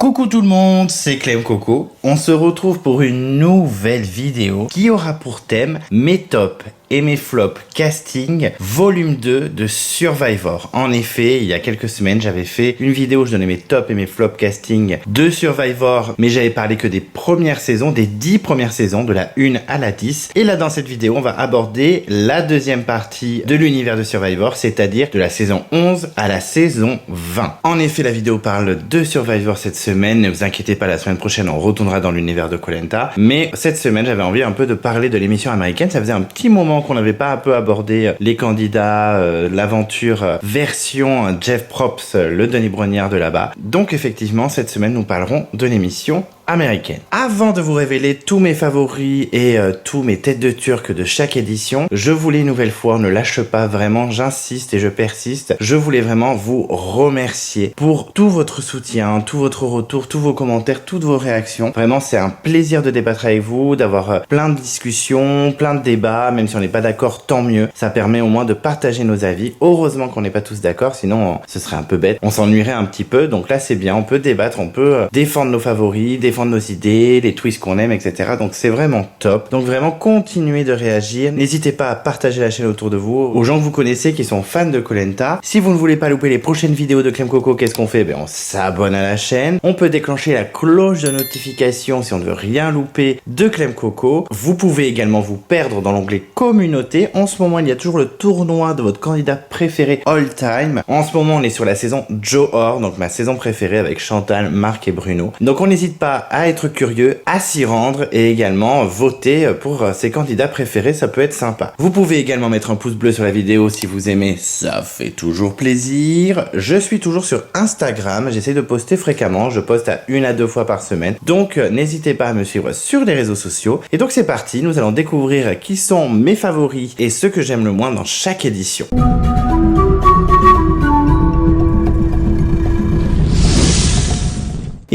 Coucou tout le monde, c'est Clem Coco. On se retrouve pour une nouvelle vidéo qui aura pour thème mes tops et mes flops casting volume 2 de Survivor. En effet, il y a quelques semaines, j'avais fait une vidéo où je donnais mes tops et mes flops casting de Survivor, mais j'avais parlé que des premières saisons, des 10 premières saisons, de la 1 à la 10. Et là, dans cette vidéo, on va aborder la deuxième partie de l'univers de Survivor, c'est-à-dire de la saison 11 à la saison 20. En effet, la vidéo parle de Survivor cette semaine. Ne vous inquiétez pas, la semaine prochaine, on retournera dans l'univers de Koh Lanta. Mais cette semaine, j'avais envie un peu de parler de l'émission américaine. Ça faisait un petit moment qu'on n'avait pas un peu abordé les candidats, l'aventure version Jeff Probst, le Denis Brognard de là-bas. Donc effectivement, cette semaine, nous parlerons de l'émission américaine. Avant de vous révéler tous mes favoris et tous mes têtes de turc de chaque édition, je voulais une nouvelle fois, ne lâche pas vraiment, j'insiste et je persiste, je voulais vraiment vous remercier pour tout votre soutien, tout votre retour, tous vos commentaires, toutes vos réactions. Vraiment, c'est un plaisir de débattre avec vous, d'avoir plein de discussions, plein de débats, même si on n'est pas d'accord, tant mieux. Ça permet au moins de partager nos avis. Heureusement qu'on n'est pas tous d'accord, sinon ce serait un peu bête. On s'ennuierait un petit peu, donc là c'est bien, on peut débattre, on peut défendre nos favoris, défendre nos idées, les twists qu'on aime, etc. Donc c'est vraiment top. Donc vraiment continuez de réagir. N'hésitez pas à partager la chaîne autour de vous, aux gens que vous connaissez qui sont fans de Koh Lanta. Si vous ne voulez pas louper les prochaines vidéos de Clem Coco, qu'est-ce qu'on fait? On s'abonne à la chaîne. On peut déclencher la cloche de notification si on ne veut rien louper de Clem Coco. Vous pouvez également vous perdre dans l'onglet communauté. En ce moment, il y a toujours le tournoi de votre candidat préféré all time. En ce moment, on est sur la saison Johor, donc ma saison préférée avec Chantal, Marc et Bruno. Donc on n'hésite pas à être curieux, à s'y rendre et également voter pour ses candidats préférés, ça peut être sympa. Vous pouvez également mettre un pouce bleu sur la vidéo si vous aimez, ça fait toujours plaisir. Je suis toujours sur Instagram, j'essaie de poster fréquemment, je poste à 1 à 2 fois par semaine, donc n'hésitez pas à me suivre sur les réseaux sociaux. Et donc c'est parti, nous allons découvrir qui sont mes favoris et ceux que j'aime le moins dans chaque édition.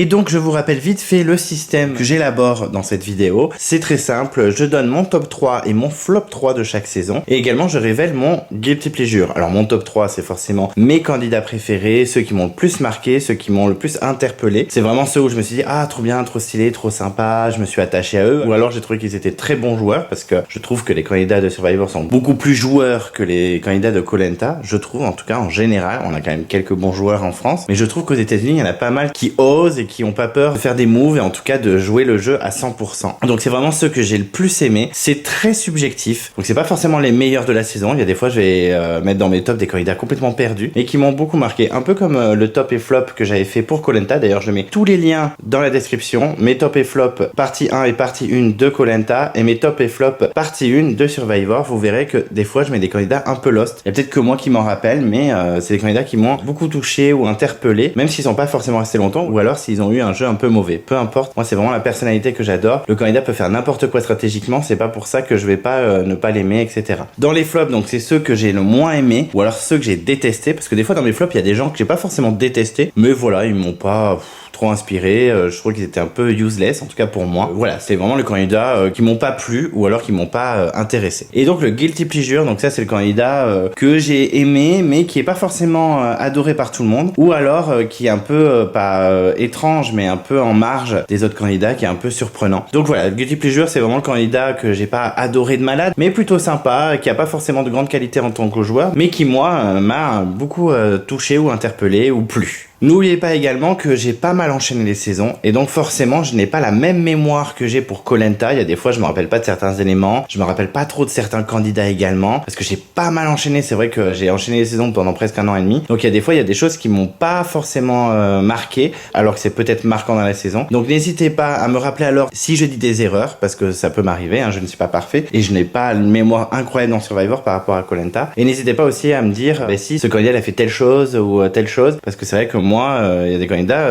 Et donc je vous rappelle vite fait le système que j'élabore dans cette vidéo. C'est très simple, je donne mon top 3 et mon flop 3 de chaque saison. Et également je révèle mon guilty pleasure. Alors mon top 3 c'est forcément mes candidats préférés, ceux qui m'ont le plus marqué, ceux qui m'ont le plus interpellé. C'est vraiment ceux où je me suis dit ah trop bien, trop stylé, trop sympa, je me suis attaché à eux. Ou alors j'ai trouvé qu'ils étaient très bons joueurs parce que je trouve que les candidats de Survivor sont beaucoup plus joueurs que les candidats de Koh Lanta. Je trouve en tout cas en général, on a quand même quelques bons joueurs en France. Mais je trouve qu'aux États-Unis il y en a pas mal qui osent et qui ont pas peur de faire des moves et en tout cas de jouer le jeu à 100%. Donc c'est vraiment ceux que j'ai le plus aimé. C'est très subjectif. Donc c'est pas forcément les meilleurs de la saison. Il y a des fois je vais mettre dans mes tops des candidats complètement perdus et qui m'ont beaucoup marqué. Un peu comme le top et flop que j'avais fait pour Koh Lanta. D'ailleurs je mets tous les liens dans la description. Mes top et flop partie 1 et partie 1 de Koh Lanta et mes top et flop partie 1 de Survivor. Vous verrez que des fois je mets des candidats un peu lost. Il y a peut-être que moi qui m'en rappelle, mais c'est des candidats qui m'ont beaucoup touché ou interpellé, même s'ils sont pas forcément restés longtemps ou alors s'ils ont eu un jeu un peu mauvais, peu importe. Moi c'est vraiment la personnalité que j'adore. Le candidat peut faire n'importe quoi stratégiquement, c'est pas pour ça que je vais pas ne pas l'aimer, etc. Dans les flops, donc c'est ceux que j'ai le moins aimé ou alors ceux que j'ai détestés, parce que des fois dans mes flops il y a des gens que j'ai pas forcément détestés, mais voilà, ils m'ont pas trop inspiré, je trouve qu'ils étaient un peu useless, en tout cas pour moi. Voilà, c'est vraiment le candidat qui m'ont pas plu ou alors qui m'ont pas intéressé. Et donc le guilty pleasure, donc ça c'est le candidat que j'ai aimé mais qui est pas forcément adoré par tout le monde, ou alors qui est un peu pas étrange mais un peu en marge des autres candidats, qui est un peu surprenant. Donc voilà, le guilty pleasure c'est vraiment le candidat que j'ai pas adoré de malade, mais plutôt sympa, qui a pas forcément de grande qualité en tant que joueur, mais qui moi m'a beaucoup touché ou interpellé ou plu. N'oubliez pas également que j'ai pas mal enchaîné les saisons et donc forcément je n'ai pas la même mémoire que j'ai pour Koh Lanta. Il y a des fois je me rappelle pas de certains éléments, je me rappelle pas trop de certains candidats également parce que j'ai pas mal enchaîné. C'est vrai que j'ai enchaîné les saisons pendant presque 1 an et demi, donc il y a des fois il y a des choses qui m'ont pas forcément marqué alors que c'est peut-être marquant dans la saison. Donc n'hésitez pas à me rappeler alors si je dis des erreurs parce que ça peut m'arriver, je ne suis pas parfait et je n'ai pas une mémoire incroyable dans Survivor par rapport à Koh Lanta. Et n'hésitez pas aussi à me dire si ce candidat a fait telle chose ou telle chose, parce que c'est vrai que moi, il y a des candidats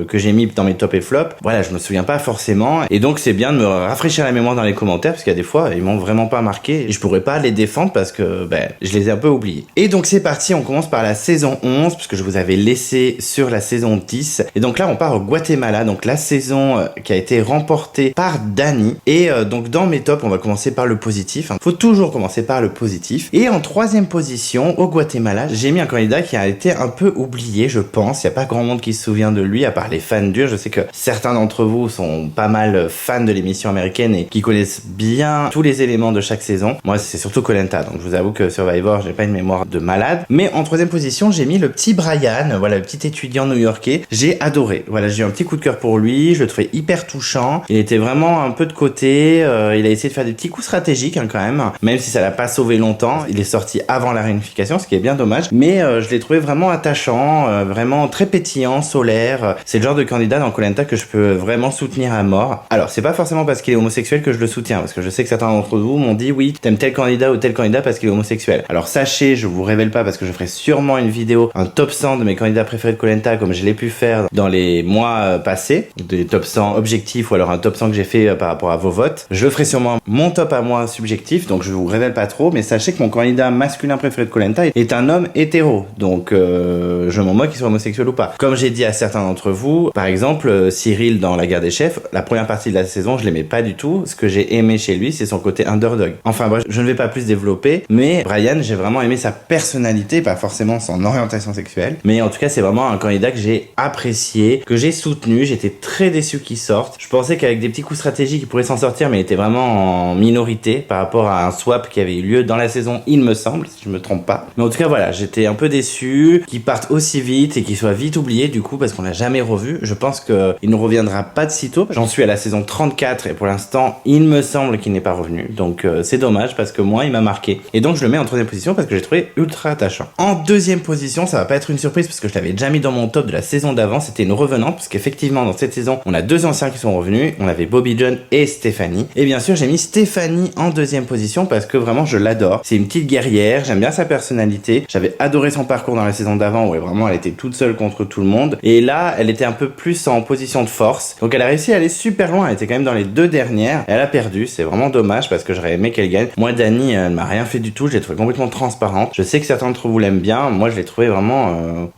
que j'ai mis dans mes top et flop. Voilà, je me souviens pas forcément. Et donc, c'est bien de me rafraîchir la mémoire dans les commentaires parce qu'il y a des fois, ils m'ont vraiment pas marqué et je pourrais pas les défendre parce que je les ai un peu oubliés. Et donc, c'est parti. On commence par la saison 11 puisque je vous avais laissé sur la saison 10. Et donc là, on part au Guatemala. Donc, la saison qui a été remportée par Dani. Et donc, dans mes tops, on va commencer par le positif. Faut toujours commencer par le positif. Et en 3e position, au Guatemala, j'ai mis un candidat qui a été un peu oublié, je pense. qu'il n'y a pas grand monde qui se souvient de lui, à part les fans durs. Je sais que certains d'entre vous sont pas mal fans de l'émission américaine et qui connaissent bien tous les éléments de chaque saison. Moi, c'est surtout Koh Lanta, donc je vous avoue que Survivor, j'ai pas une mémoire de malade. Mais en troisième position, j'ai mis le petit Brian, voilà, le petit étudiant new-yorkais. J'ai adoré. Voilà, j'ai eu un petit coup de cœur pour lui. Je le trouvais hyper touchant. Il était vraiment un peu de côté. Il a essayé de faire des petits coups stratégiques, hein, quand même si ça l'a pas sauvé longtemps. Il est sorti avant la réunification, ce qui est bien dommage. Mais je l'ai trouvé vraiment attachant, vraiment très pétillant, solaire. C'est le genre de candidat dans Koh Lanta que je peux vraiment soutenir à mort. Alors, c'est pas forcément parce qu'il est homosexuel que je le soutiens, parce que je sais que certains d'entre vous m'ont dit oui, t'aimes tel candidat ou tel candidat parce qu'il est homosexuel. Alors sachez, je vous révèle pas parce que je ferai sûrement une vidéo, un top 100 de mes candidats préférés de Koh Lanta comme je l'ai pu faire dans les mois passés, des top 100 objectifs ou alors un top 100 que j'ai fait par rapport à vos votes. Je ferai sûrement mon top à moi subjectif, donc je vous révèle pas trop, mais sachez que mon candidat masculin préféré de Koh Lanta est un homme hétéro, donc je m'en moque qu'il soit homosexuel ou pas. Comme j'ai dit à certains d'entre vous, par exemple Cyril dans La Guerre des Chefs, la première partie de la saison je l'aimais pas du tout. Ce que j'ai aimé chez lui, c'est son côté underdog. Enfin bref, je ne vais pas plus développer, mais Brian, j'ai vraiment aimé sa personnalité, pas forcément son orientation sexuelle, mais en tout cas c'est vraiment un candidat que j'ai apprécié, que j'ai soutenu. J'étais très déçu qu'il sorte. Je pensais qu'avec des petits coups stratégiques il pourrait s'en sortir, mais il était vraiment en minorité par rapport à un swap qui avait eu lieu dans la saison, il me semble, si je me trompe pas. Mais en tout cas voilà, j'étais un peu déçu qu'il parte aussi vite et qu'il soit vite oublié du coup parce qu'on l'a jamais revu. Je pense qu'il ne reviendra pas de sitôt. J'en suis à la saison 34 et pour l'instant il me semble qu'il n'est pas revenu, donc c'est dommage parce que moi il m'a marqué et donc je le mets en troisième position parce que j'ai trouvé ultra attachant. En deuxième position, ça va pas être une surprise parce que je l'avais déjà mis dans mon top de la saison d'avant, c'était une revenante parce qu'effectivement dans cette saison on a deux anciens qui sont revenus, on avait Bobby John et Stéphanie, et bien sûr j'ai mis Stéphanie en deuxième position parce que vraiment je l'adore. C'est une petite guerrière, j'aime bien sa personnalité, j'avais adoré son parcours dans la saison d'avant où vraiment elle était toute seule contre tout le monde et là elle était un peu plus en position de force, donc elle a réussi à aller super loin, elle était quand même dans les deux dernières, elle a perdu, c'est vraiment dommage parce que j'aurais aimé qu'elle gagne. Moi Dani elle m'a rien fait du tout, je l'ai trouvé complètement transparente, je sais que certains d'entre vous l'aiment bien, moi je l'ai trouvé vraiment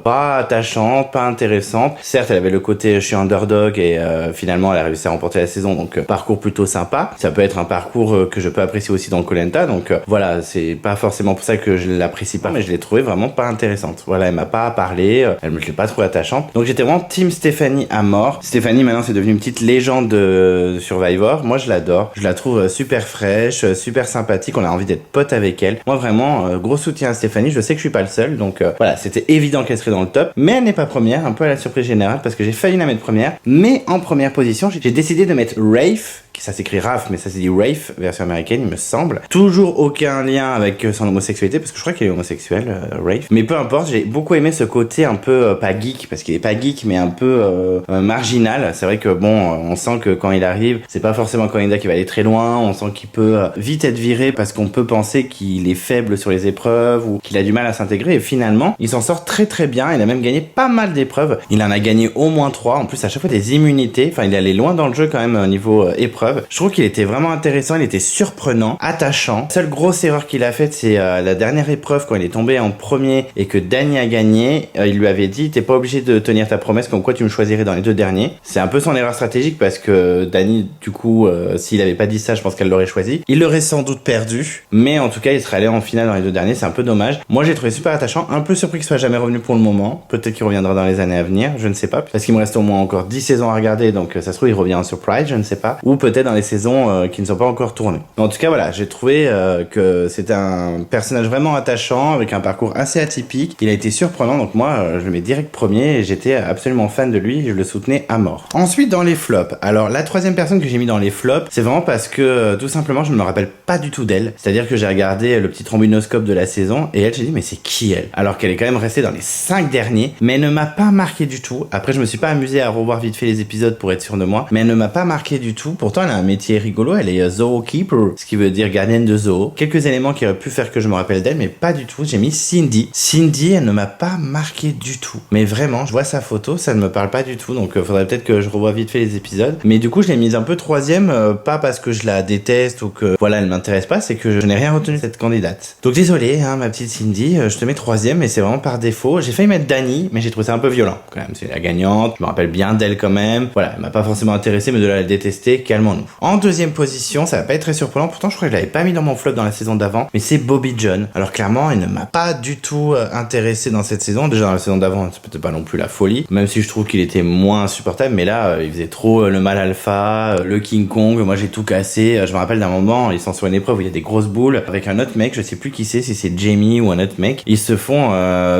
pas attachante, pas intéressante. Certes elle avait le côté je suis underdog et finalement elle a réussi à remporter la saison, donc parcours plutôt sympa, ça peut être un parcours que je peux apprécier aussi dans Koh Lanta, donc voilà, c'est pas forcément pour ça que je l'apprécie pas, mais je l'ai trouvé vraiment pas intéressante. Voilà, elle m'a pas parlé, elle me l'ai pas trouvé attachante, donc j'étais vraiment team Stéphanie à mort. Stéphanie maintenant c'est devenu une petite légende de Survivor, moi je l'adore, je la trouve super fraîche, super sympathique, on a envie d'être potes avec elle. Moi vraiment gros soutien à Stéphanie, je sais que je suis pas le seul, donc voilà, c'était évident qu'elle serait dans le top, mais elle n'est pas première, un peu à la surprise générale parce que j'ai failli la mettre première, mais en première position j'ai décidé de mettre Rafe, ça s'écrit Raph, mais ça s'est dit Rafe, version américaine, il me semble. Toujours aucun lien avec son homosexualité, parce que je crois qu'il est homosexuel, Rafe. Mais peu importe, j'ai beaucoup aimé ce côté un peu, pas geek, parce qu'il est pas geek, mais un peu marginal. C'est vrai que bon, on sent que quand il arrive, c'est pas forcément un candidat qui va aller très loin, on sent qu'il peut vite être viré, parce qu'on peut penser qu'il est faible sur les épreuves, ou qu'il a du mal à s'intégrer, et finalement, il s'en sort très très bien, il a même gagné pas mal d'épreuves. Il en a gagné au moins 3, en plus à chaque fois des immunités, enfin il est allé loin dans le jeu quand même au niveau épreuve. Je trouve qu'il était vraiment intéressant, il était surprenant, attachant. La seule grosse erreur qu'il a faite, c'est la dernière épreuve quand il est tombé en premier et que Dani a gagné. Il lui avait dit, t'es pas obligé de tenir ta promesse, comme quoi tu me choisirais dans les deux derniers. C'est un peu son erreur stratégique parce que Dani, du coup, s'il avait pas dit ça, je pense qu'elle l'aurait choisi. Il l'aurait sans doute perdu, mais en tout cas, il serait allé en finale dans les deux derniers. C'est un peu dommage. Moi, j'ai trouvé super attachant, un peu surpris qu'il soit jamais revenu pour le moment. Peut-être qu'il reviendra dans les années à venir, je ne sais pas, parce qu'il me reste au moins encore 10 saisons à regarder, donc ça se trouve il revient en surprise, je ne sais pas, ou peut-être dans les saisons qui ne sont pas encore tournées. Mais en tout cas voilà, j'ai trouvé que c'était un personnage vraiment attachant avec un parcours assez atypique. Il a été surprenant, donc moi je le mets direct premier et j'étais absolument fan de lui, je le soutenais à mort. Ensuite dans les flops, alors la troisième personne que j'ai mis dans les flops, c'est vraiment parce que tout simplement je ne me rappelle pas du tout d'elle. C'est-à-dire que j'ai regardé le petit trombinoscope de la saison et elle, j'ai dit mais c'est qui elle? Alors qu'elle est quand même restée dans les 5 derniers, mais elle ne m'a pas marqué du tout. Après je me suis pas amusé à revoir vite fait les épisodes pour être sûr de moi, mais elle ne m'a pas marqué du tout. Pourtant elle a un métier rigolo, elle est zookeeper, ce qui veut dire gardienne de zoo. Quelques éléments qui auraient pu faire que je me rappelle d'elle, mais pas du tout. J'ai mis Cindy. Cindy, elle ne m'a pas marqué du tout. Mais vraiment, je vois sa photo, ça ne me parle pas du tout, donc faudrait peut-être que je revoie vite fait les épisodes. Mais du coup, je l'ai mise un peu troisième, pas parce que je la déteste ou que voilà, elle m'intéresse pas, c'est que je n'ai rien retenu de cette candidate. Donc désolé, hein, ma petite Cindy, je te mets troisième, mais c'est vraiment par défaut. J'ai failli mettre Dani, mais j'ai trouvé ça un peu violent. Quand même, c'est la gagnante, je me rappelle bien d'elle quand même. Voilà, elle m'a pas forcément intéressé, mais de là à la détester, calme calmons-nous. En deuxième position, ça va pas être très surprenant, pourtant je crois que je l'avais pas mis dans mon flop dans la saison d'avant, mais c'est Bobby John. Alors clairement, il ne m'a pas du tout intéressé dans cette saison. Déjà dans la saison d'avant, c'est peut-être pas non plus la folie, même si je trouve qu'il était moins insupportable, mais là, il faisait trop le mal alpha, le King Kong, moi j'ai tout cassé. Je me rappelle d'un moment, ils sont sur une épreuve où il y a des grosses boules, avec un autre mec, je sais plus qui c'est, si c'est Jamie ou un autre mec, ils se font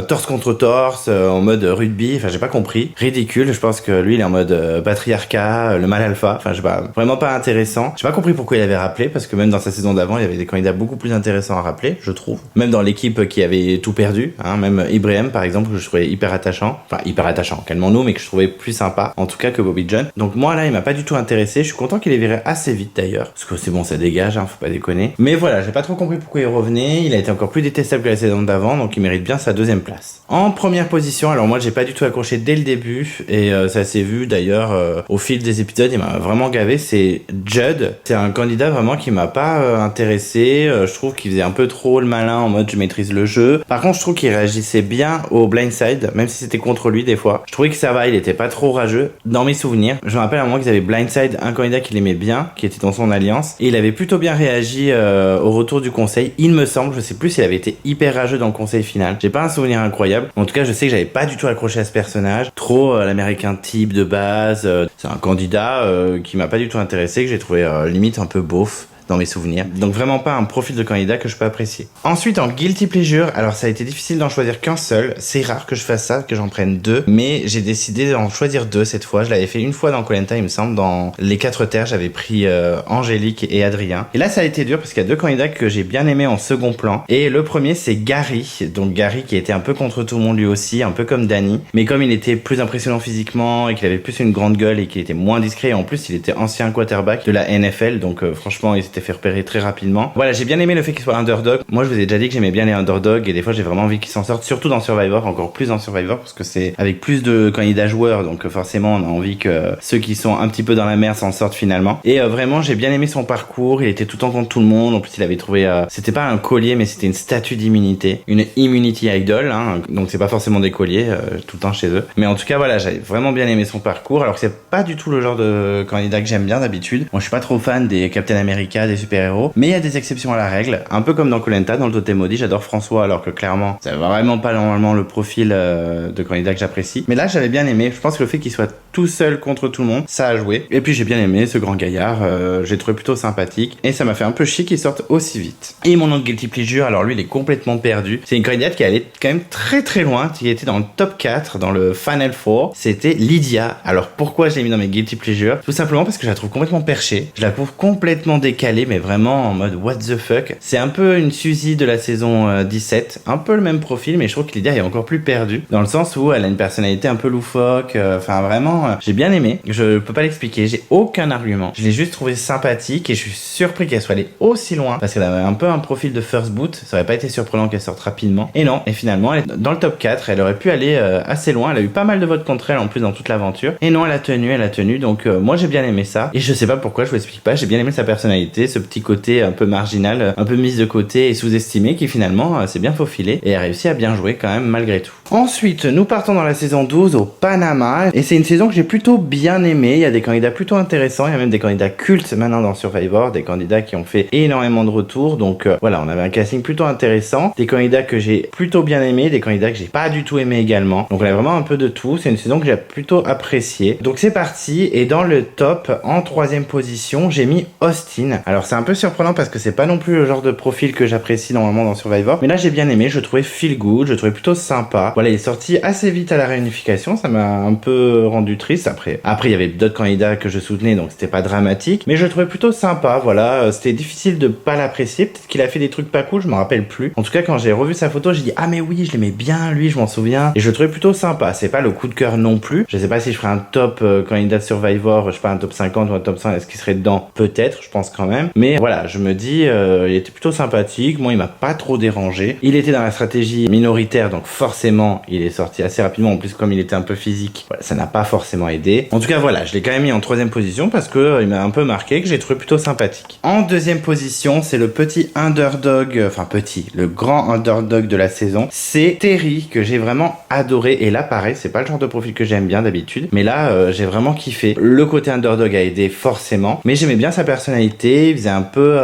torse contre torse, en mode rugby, enfin j'ai pas compris. Ridicule, je pense que lui il est en mode patriarcat, le mal alpha, enfin je sais pas, vraiment pas intéressant. J'ai pas compris pourquoi il avait rappelé, parce que même dans sa saison d'avant, il y avait des candidats beaucoup plus intéressants à rappeler, je trouve. Même dans l'équipe qui avait tout perdu, hein, même Ibrahim par exemple, que je trouvais hyper attachant, calmons-nous, mais que je trouvais plus sympa, en tout cas que Bobby John. Donc moi là, il m'a pas du tout intéressé, je suis content qu'il ait viré assez vite d'ailleurs, parce que c'est bon, ça dégage, hein, faut pas déconner. Mais voilà, j'ai pas trop compris pourquoi il revenait, il a été encore plus détestable que la saison d'avant, donc il mérite bien sa deuxième place. En première position, alors moi j'ai pas du tout accroché dès le début, et ça s'est vu d'ailleurs au fil des épisodes, il m'a vraiment gavé, c'est Judd. C'est un candidat vraiment qui m'a pas intéressé, je trouve qu'il faisait un peu trop le malin en mode je maîtrise le jeu. Par contre je trouve qu'il réagissait bien au blindside, même si c'était contre lui des fois. Je trouvais que ça va, il était pas trop rageux. Dans mes souvenirs, je me rappelle à un moment qu'ils avaient blindside un candidat qu'il aimait bien, qui était dans son alliance, et il avait plutôt bien réagi au retour du conseil, il me semble, je sais plus s'il avait été hyper rageux dans le conseil final. J'ai pas un souvenir incroyable, en tout cas je sais que j'avais pas du tout accroché à ce personnage, trop l'américain type de base, c'est un candidat qui m'a pas du tout intéressé, que j'ai trouvé limite un peu beauf dans mes souvenirs. Donc vraiment pas un profil de candidat que je peux apprécier. Ensuite, en guilty pleasure, alors ça a été difficile d'en choisir qu'un seul. C'est rare que je fasse ça, que j'en prenne deux, mais j'ai décidé d'en choisir deux cette fois. Je l'avais fait une fois dans Koh Lanta, il me semble, dans Les 4 Terres, j'avais pris Angélique et Adrien. Et là, ça a été dur parce qu'il y a deux candidats que j'ai bien aimés en second plan. Et le premier, c'est Gary. Donc Gary qui était un peu contre tout le monde lui aussi, un peu comme Danny. Mais comme il était plus impressionnant physiquement et qu'il avait plus une grande gueule et qu'il était moins discret, et en plus il était ancien quarterback de la NFL, donc franchement il s'était fait repérer très rapidement. Voilà, j'ai bien aimé le fait qu'il soit underdog. Moi je vous ai déjà dit que j'aimais bien les underdogs et des fois j'ai vraiment envie qu'ils s'en sortent, surtout dans Survivor, encore plus dans Survivor parce que c'est avec plus de candidats joueurs, donc forcément on a envie que ceux qui sont un petit peu dans la mer s'en sortent finalement. Et vraiment j'ai bien aimé son parcours, il était tout le temps contre tout le monde, en plus il avait trouvé, c'était pas un collier mais c'était une statue d'immunité, une immunity idol, hein, donc c'est pas forcément des colliers tout le temps chez eux. Mais en tout cas voilà, j'avais vraiment bien aimé son parcours, alors que c'est pas du tout le genre de candidat que j'aime bien d'habitude. Moi je suis pas trop fan des Captain America, des super-héros, mais il y a des exceptions à la règle, un peu comme dans Koh Lanta, dans le Totem Maudit, j'adore François alors que clairement c'est vraiment pas normalement le profil de candidat que j'apprécie. Mais là j'avais bien aimé, je pense que le fait qu'il soit tout seul contre tout le monde, ça a joué. Et puis j'ai bien aimé ce grand gaillard, j'ai trouvé plutôt sympathique et ça m'a fait un peu chier qu'il sorte aussi vite. Et mon autre guilty pleasure, alors lui il est complètement perdu, c'est une candidate qui allait quand même très très loin, qui était dans le top 4, dans le Final Four, c'était Lydia. Alors pourquoi je l'ai mis dans mes guilty pleasures? Tout simplement parce que je la trouve complètement perchée, je la trouve complètement décalée, mais vraiment en mode what the fuck. C'est un peu une Suzy de la saison 17, un peu le même profil, mais je trouve que Lydia est encore plus perdue, dans le sens où elle a une personnalité un peu loufoque, enfin vraiment, j'ai bien aimé, je peux pas l'expliquer, j'ai aucun argument, je l'ai juste trouvé sympathique et je suis surpris qu'elle soit allée aussi loin, parce qu'elle avait un peu un profil de first boot, ça aurait pas été surprenant qu'elle sorte rapidement, et non, et finalement elle est dans le top 4, elle aurait pu aller assez loin, elle a eu pas mal de votes contre elle en plus dans toute l'aventure, et non, elle a tenu, donc moi j'ai bien aimé ça, et je sais pas pourquoi, je vous explique pas, j'ai bien aimé sa personnalité, ce petit côté un peu marginal, un peu mise de côté et sous-estimé, qui finalement s'est bien faufilé, et a réussi à bien jouer quand même malgré tout. Ensuite, nous partons dans la saison 12 au Panama, et c'est une saison que j'ai plutôt bien aimée, il y a des candidats plutôt intéressants, il y a même des candidats cultes maintenant dans Survivor, des candidats qui ont fait énormément de retours, donc voilà, on avait un casting plutôt intéressant, des candidats que j'ai plutôt bien aimés, des candidats que j'ai pas du tout aimés également, donc on a vraiment un peu de tout, c'est une saison que j'ai plutôt appréciée. Donc c'est parti, et dans le top, en 3e position, j'ai mis Austin. Alors c'est un peu surprenant parce que c'est pas non plus le genre de profil que j'apprécie normalement dans Survivor, mais là j'ai bien aimé, je trouvais feel good, je trouvais plutôt sympa. Voilà, il est sorti assez vite à la réunification, ça m'a un peu rendu triste. Après il y avait d'autres candidats que je soutenais, donc c'était pas dramatique, mais je le trouvais plutôt sympa. Voilà, c'était difficile de pas l'apprécier, peut-être qu'il a fait des trucs pas cool, je me rappelle plus. En tout cas quand j'ai revu sa photo, j'ai dit ah mais oui, je l'aimais bien lui, je m'en souviens, et je le trouvais plutôt sympa. C'est pas le coup de cœur non plus, je sais pas si je ferais un top candidat de Survivor, je sais pas, un top 50 ou un top 100, est-ce qu'il serait dedans? Peut-être, je pense quand même, mais voilà, je me dis il était plutôt sympathique, moi il m'a pas trop dérangé, il était dans la stratégie minoritaire, donc forcément malheureusement, il est sorti assez rapidement. En plus, comme il était un peu physique, voilà, ça n'a pas forcément aidé. En tout cas, voilà, je l'ai quand même mis en 3e position parce que il m'a un peu marqué, que j'ai trouvé plutôt sympathique. En 2e position, c'est le petit underdog, enfin petit, le grand underdog de la saison. C'est Terry, que j'ai vraiment adoré. Et là, pareil, c'est pas le genre de profil que j'aime bien d'habitude. Mais là, j'ai vraiment kiffé. Le côté underdog a aidé forcément. Mais j'aimais bien sa personnalité. Il faisait un peu,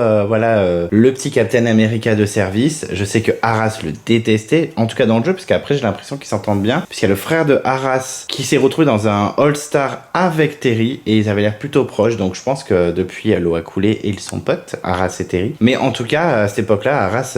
le petit Captain America de service. Je sais que Arras le détestait, en tout cas dans le jeu, parce qu'après j'ai l'impression qu'ils s'entendent bien, puisqu'il y a le frère de Arras qui s'est retrouvé dans un All-Star avec Terry, et ils avaient l'air plutôt proches, donc je pense que depuis l'eau a coulé et ils sont potes, Arras et Terry. Mais en tout cas, à cette époque-là, Arras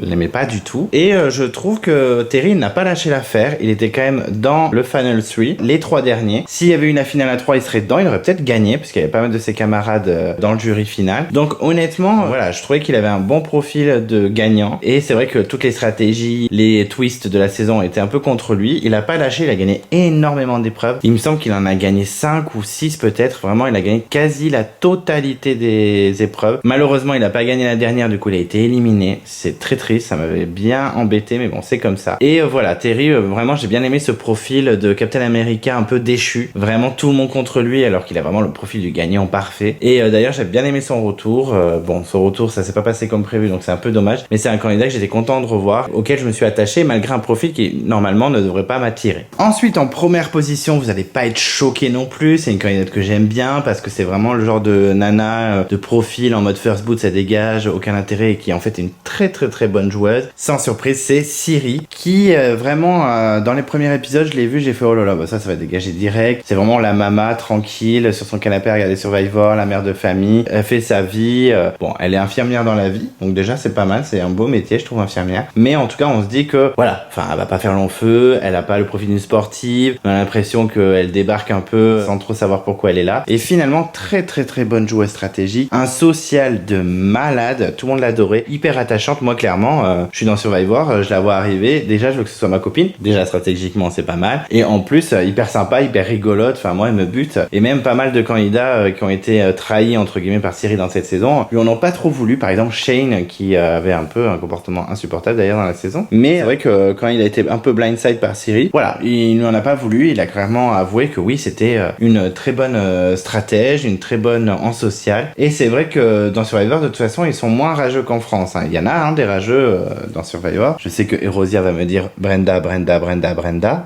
l'aimait pas du tout, et je trouve que Terry n'a pas lâché l'affaire. Il était quand même dans le Final 3, les 3 derniers. S'il y avait une finale à 3, il serait dedans, il aurait peut-être gagné, parce qu'il y avait pas mal de ses camarades dans le jury final. Donc honnêtement, voilà, je trouvais qu'il avait un bon profil de gagnant, et c'est vrai que toutes les stratégies, les twists de la saison étaient un peu contre lui. Il a pas lâché, il a gagné énormément d'épreuves. Il me semble qu'il en a gagné 5 ou 6 peut-être. Vraiment, il a gagné quasi la totalité des épreuves. Malheureusement, il a pas gagné la dernière, du coup il a été éliminé. C'est très triste, ça m'avait bien embêté, mais bon, c'est comme ça. Et voilà, Terry, vraiment j'ai bien aimé ce profil de Captain America un peu déchu. Vraiment tout le monde contre lui, alors qu'il a vraiment le profil du gagnant parfait. Et d'ailleurs, j'ai bien aimé son retour. Bon, son retour, ça s'est pas passé comme prévu, donc c'est un peu dommage. Mais c'est un candidat que j'étais content de revoir, auquel je me suis attaché malgré un profil qui normalement ne devrait pas m'attirer. Ensuite, en première position, vous allez pas être choqué non plus, c'est une candidate que j'aime bien parce que c'est vraiment le genre de nana de profil en mode first boot, ça dégage aucun intérêt, et qui en fait est une très très très bonne joueuse. Sans surprise, c'est Ciri qui vraiment dans les premiers épisodes, je l'ai vu, j'ai fait oh là là, bah ça va dégager direct. C'est vraiment la mama tranquille sur son canapé à regarder Survivor, la mère de famille, elle fait sa vie. Bon, elle est infirmière dans la vie, donc déjà c'est pas mal, c'est un beau métier je trouve, infirmière. Mais en tout cas, on se dit que voilà, enfin elle va pas faire long feu, elle a pas le profil d'une sportive, on a l'impression qu'elle débarque un peu sans trop savoir pourquoi elle est là. Et finalement, très très très bonne joueuse stratégique, un social de malade, tout le monde l'adorait, hyper attachante. Moi clairement, je suis dans Survivor, je la vois arriver, déjà je veux que ce soit ma copine, déjà stratégiquement c'est pas mal, et en plus hyper sympa, hyper rigolote, enfin moi elle me bute. Et même pas mal de candidats qui ont été trahis entre guillemets par Ciri dans cette saison, lui en ont pas trop voulu. Par exemple Shane qui avait un peu un comportement insupportable d'ailleurs dans la saison, mais c'est vrai que quand il a été un peu blindside par Ciri, voilà, il n'en a pas voulu, il a clairement avoué que oui, c'était une très bonne stratège, une très bonne en social. Et c'est vrai que dans Survivor, de toute façon, ils sont moins rageux qu'en France, hein. Il y en a des rageux dans Survivor. Je sais que Erosia va me dire Brenda,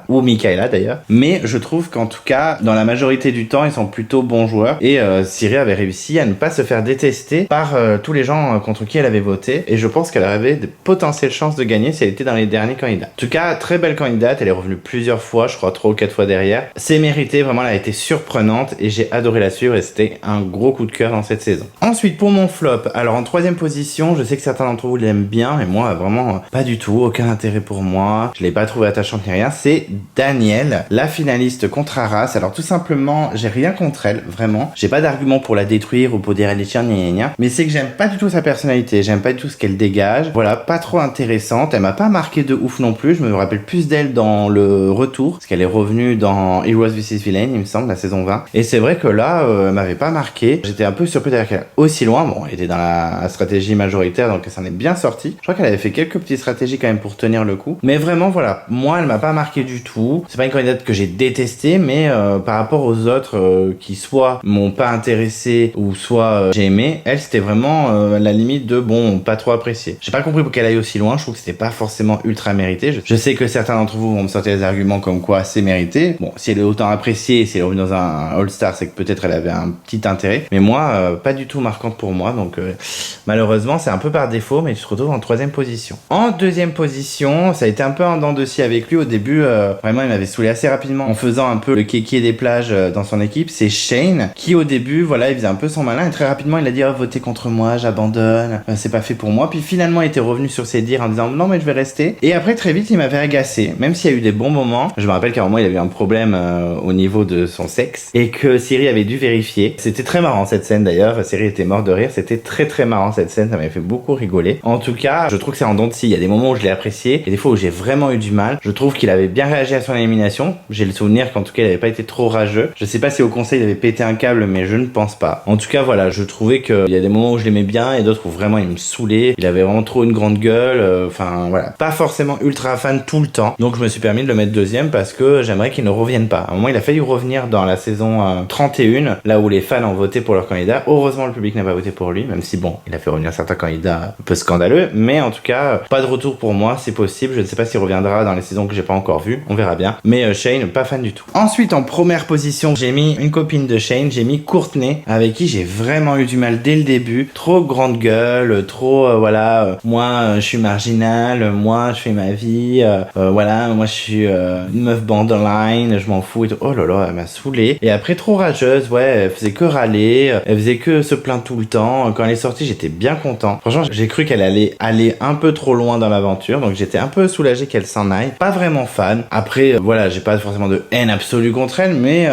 ou Michaela d'ailleurs, mais je trouve qu'en tout cas, dans la majorité du temps, ils sont plutôt bons joueurs, et Ciri avait réussi à ne pas se faire détester par tous les gens contre qui elle avait voté, et je pense qu'elle avait de potentielles chances de gagner si elle était dans les derniers candidats. En tout cas, très belle candidate, elle est revenue plusieurs fois, je crois 3 ou 4 fois derrière. C'est mérité, vraiment elle a été surprenante et j'ai adoré la suivre, et c'était un gros coup de cœur dans cette saison. Ensuite, pour mon flop, alors en 3e position, je sais que certains d'entre vous l'aiment bien, et moi vraiment pas du tout, aucun intérêt pour moi, je l'ai pas trouvée attachante ni rien. C'est Danielle, la finaliste contre Arras. Alors tout simplement, j'ai rien contre elle, vraiment, j'ai pas d'argument pour la détruire ou pour dire elle est chienne, mais c'est que j'aime pas du tout sa personnalité, j'aime pas du tout ce qu'elle dégage, voilà, pas trop intéressante, elle m'a pas marqué de ouf non plus. Je me rappelle plus d'elle dans le retour, parce qu'elle est revenue dans Heroes vs Villains, il me semble, la saison 20, et c'est vrai que là, elle m'avait pas marqué, j'étais un peu surpris d'ailleurs qu'elle aussi loin. Bon, elle était dans la stratégie majoritaire, donc elle s'en est bien sortie. Je crois qu'elle avait fait quelques petites stratégies quand même pour tenir le coup, mais vraiment voilà, moi elle m'a pas marqué du tout. C'est pas une candidate que j'ai détestée, mais par rapport aux autres qui soit m'ont pas intéressé ou soit j'ai aimé, elle c'était vraiment la limite de bon, pas trop apprécié. J'ai pas compris pour qu'elle aille aussi loin, je trouve que c'était pas forcément ultra mérité. Je sais que certains d'entre vous vont me sortir des arguments comme quoi c'est mérité. Bon, si elle est autant appréciée, si elle est revenue dans un All-Star, c'est que peut-être elle avait un petit intérêt, mais moi pas du tout marquante pour moi, donc malheureusement c'est un peu par défaut, mais tu te retrouves en 3e position. En 2e position, ça a été un peu un dent de scie avec lui au début, vraiment il m'avait saoulé assez rapidement en faisant un peu le kéké des plages dans son équipe. C'est Shane qui au début, voilà, il faisait un peu son malin, et très rapidement il a dit oh, votez contre moi, j'abandonne, c'est pas fait pour moi. Puis finalement il était revenu sur ses dires en disant non mais je vais rester, et après très vite il m'avait agacé, même s'il y a eu des bons moments. Je me rappelle qu'à un moment il avait un problème au niveau de son sexe, et que Ciri avait dû vérifier. C'était très marrant cette scène d'ailleurs, Ciri était morte de rire, c'était très très marrant cette scène, ça m'avait fait beaucoup rigoler. En tout cas, je trouve que c'est en dents de scie. Il y a des moments où je l'ai apprécié, et des fois où j'ai vraiment eu du mal. Je trouve qu'il avait bien réagi à son élimination, j'ai le souvenir qu'en tout cas il avait pas été trop rageux. Je sais pas si au conseil il avait pété un câble, mais je ne pense pas. En tout cas voilà, je trouvais qu'il y a des moments où je l'aimais bien, et d'autres où vraiment il me saoulait, il avait vraiment trop une grande gueule, enfin voilà, pas forcément ultra fan fan tout le temps. Donc je me suis permis de le mettre deuxième parce que j'aimerais qu'il ne revienne pas. À un moment, il a failli revenir dans la saison 31, là où les fans ont voté pour leur candidat. Heureusement, le public n'a pas voté pour lui, même si bon, il a fait revenir certains candidats un peu scandaleux. Mais en tout cas, pas de retour pour moi, c'est possible. Je ne sais pas s'il reviendra dans les saisons que j'ai pas encore vues. On verra bien. Mais Shane, pas fan du tout. Ensuite, en première position, j'ai mis une copine de Shane, j'ai mis Courtney, avec qui j'ai vraiment eu du mal dès le début. Trop grande gueule, trop moi je suis marginal, moi je fais ma vie, voilà, moi je suis une meuf borderline, je m'en fous et tout. Oh là là, elle m'a saoulé. Et après trop rageuse, ouais, elle faisait que râler, elle faisait que se plaindre tout le temps. Quand elle est sortie, j'étais bien content. Franchement, j'ai cru qu'elle allait aller un peu trop loin dans l'aventure, donc j'étais un peu soulagé qu'elle s'en aille. Pas vraiment fan. Après, voilà, j'ai pas forcément de haine absolue contre elle, mais